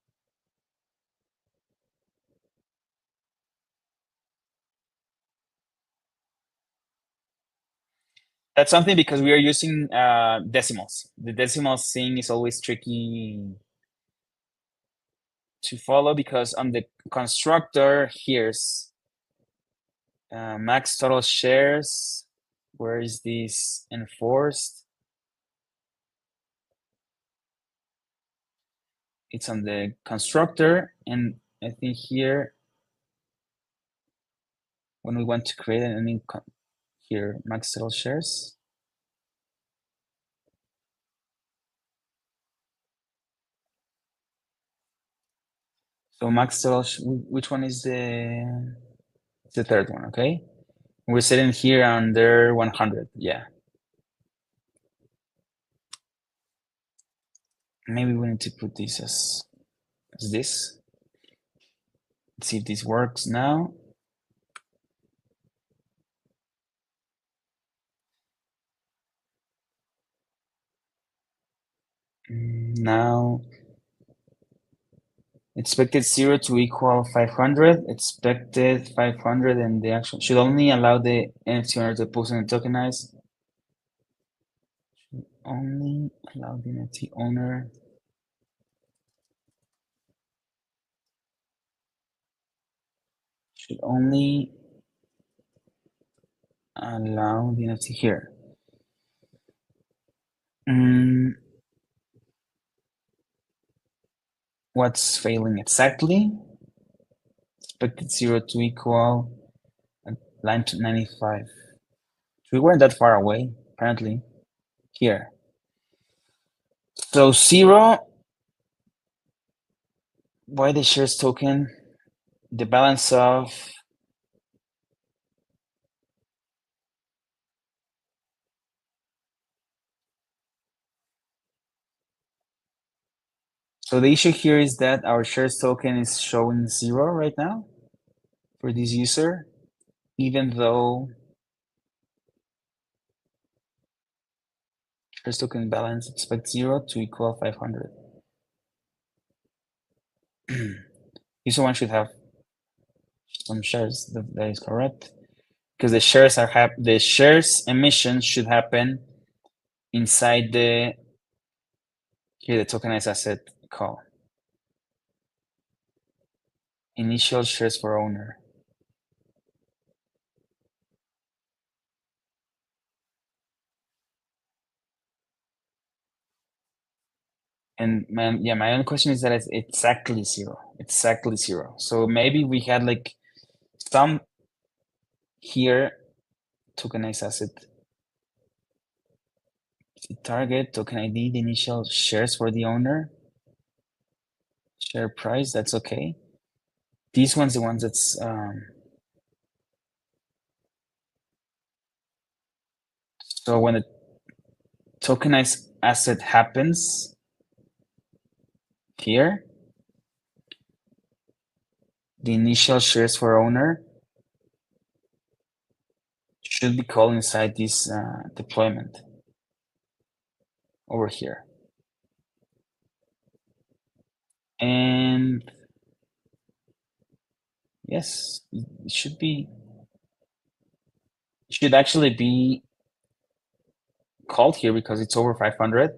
that's something because we are using decimals. The decimals thing is always tricky to follow because on the constructor, here's max total shares. Where is this enforced? It's on the constructor, and I think here, when we want to create a new here, max total shares. So max total, which one is the third one? Okay, we're sitting here under 100. Yeah. Maybe we need to put this as this. Let's see if this works now. Now, expected 0 to equal 500. Expected 500, and the action should only allow the NFT owner to post and tokenize. Should only allow the NFT owner. Should only allow the NFT here. What's failing exactly? Expected 0 to equal line 95. We weren't that far away, apparently. Here. So 0, why the shares token? The balance of so the issue here is that our shares token is showing 0 right now for this user, even though shares token balance expect 0 to equal 500. User one should have some shares. That is correct, because the shares emission should happen inside the tokenized asset call. Initial shares for owner. And my own question is that it's exactly 0. Exactly 0. So maybe we had like some here tokenized asset target, token ID, the initial shares for the owner, share price, that's okay. These ones, the ones that's so when a tokenized asset happens here, the initial shares for owner should be called inside this deployment over here. And yes, it should actually be called here because it's over 500.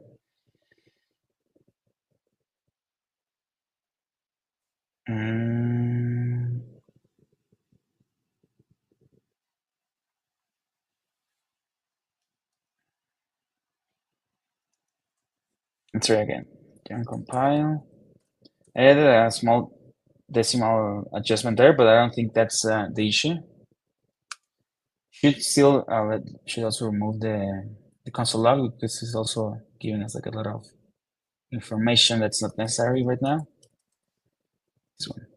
Let's try again. Can compile. I added a small decimal adjustment there, but I don't think that's the issue. Should also remove the console log because it's also giving us like a lot of information that's not necessary right now. This one.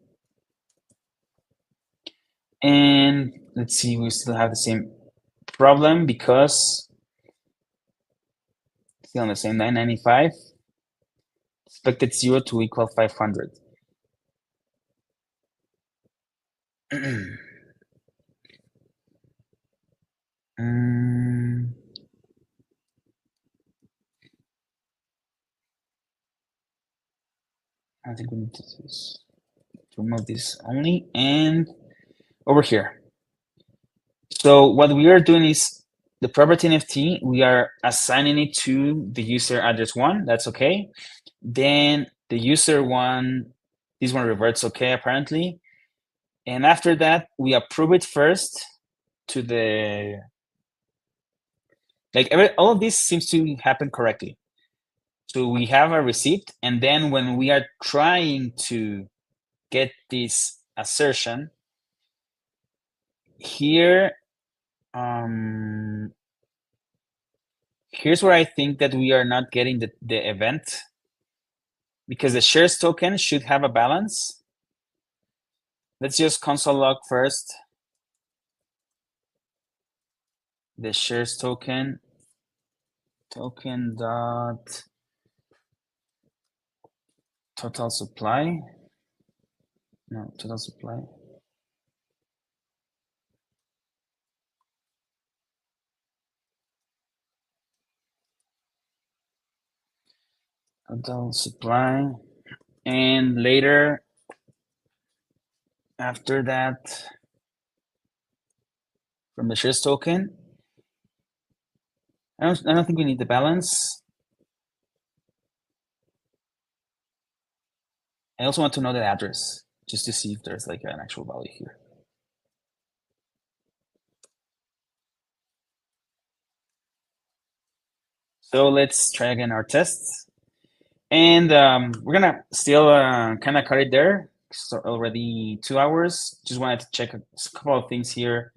And let's see, we still have the same problem because still on the same 995. Expected 0 to equal 500. I think we need to remove this only, and over here. So what we are doing is the property NFT, we are assigning it to the user address 1. That's okay. Then the user 1, this one reverts okay, apparently. And after that, we approve it first to the, like all of this seems to happen correctly. So we have a receipt, and then when we are trying to get this assertion, here, here's where I think that we are not getting the event, because the shares token should have a balance. Let's just console log first the shares token dot total supply. No, total supply. Total supply. And later, after that, from the shares token, I don't think we need the balance. I also want to know the address, just to see if there's like an actual value here. So let's try again our tests. And we're gonna still kind of cut it there. It's already 2 hours. Just wanted to check a couple of things here,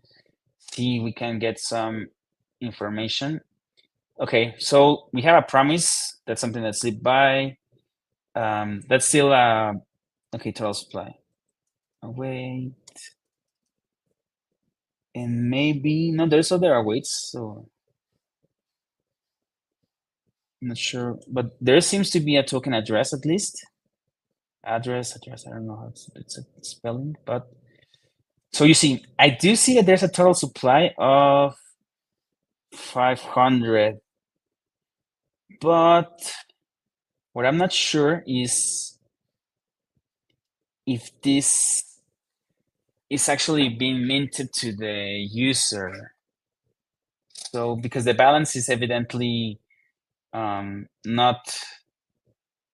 see if we can get some information. Okay, so we have a promise. That's something that slipped by. That's still okay, total supply. Oh, wait. And maybe, no, there's other awaits, so I'm not sure, but there seems to be a token address at least. Address, I don't know how it's a spelling, but so you see, I do see that there's a total supply of 500, but what I'm not sure is if this is actually being minted to the user. So because the balance is evidently not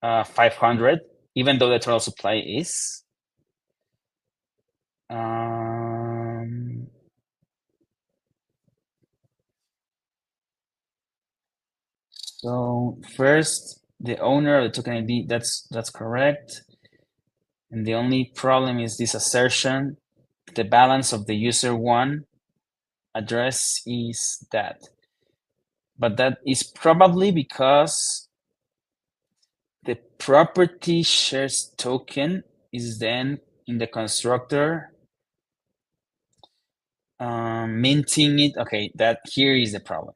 500, even though the total supply is. So first, the owner of the token ID, that's correct. And the only problem is this assertion. The balance of the user 1 address is that. But that is probably because the property shares token is then in the constructor minting it. Okay, that here is the problem.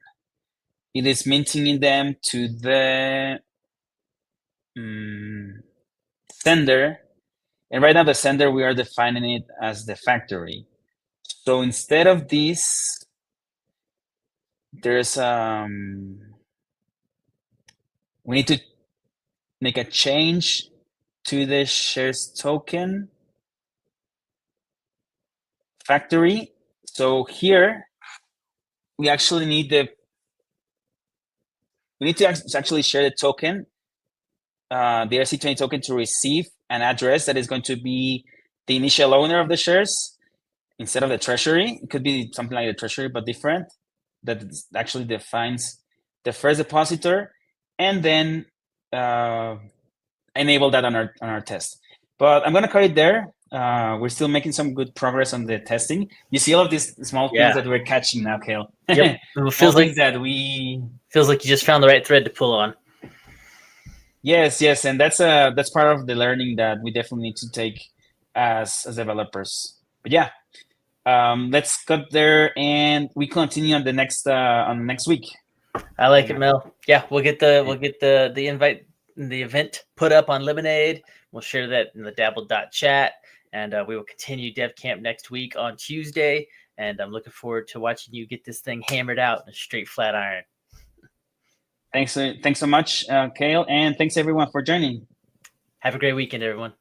It is minting them to the sender, and right now the sender, we are defining it as the factory. So instead of this, there's we need to make a change to the shares token factory. So here we actually need to actually share the token, the RC20 token, to receive an address that is going to be the initial owner of the shares instead of the treasury. It could be something like the treasury, but different, that actually defines the first depositor. And then enable that on our test. But I'm gonna cut it there. We're still making some good progress on the testing. You see all of these small things that we're catching now, Kale. Yep. It feels like you just found the right thread to pull on. Yes, and that's part of the learning that we definitely need to take as developers. But yeah, let's cut there, and we continue on the next week. I like it, Mel. Yeah, we'll get the invite, the event put up on Lemonade. We'll share that in the Dabl.chat, and we will continue DevCamp next week on Tuesday. And I'm looking forward to watching you get this thing hammered out in a straight flat iron. Thanks so much, Kale, and thanks everyone for joining. Have a great weekend, everyone.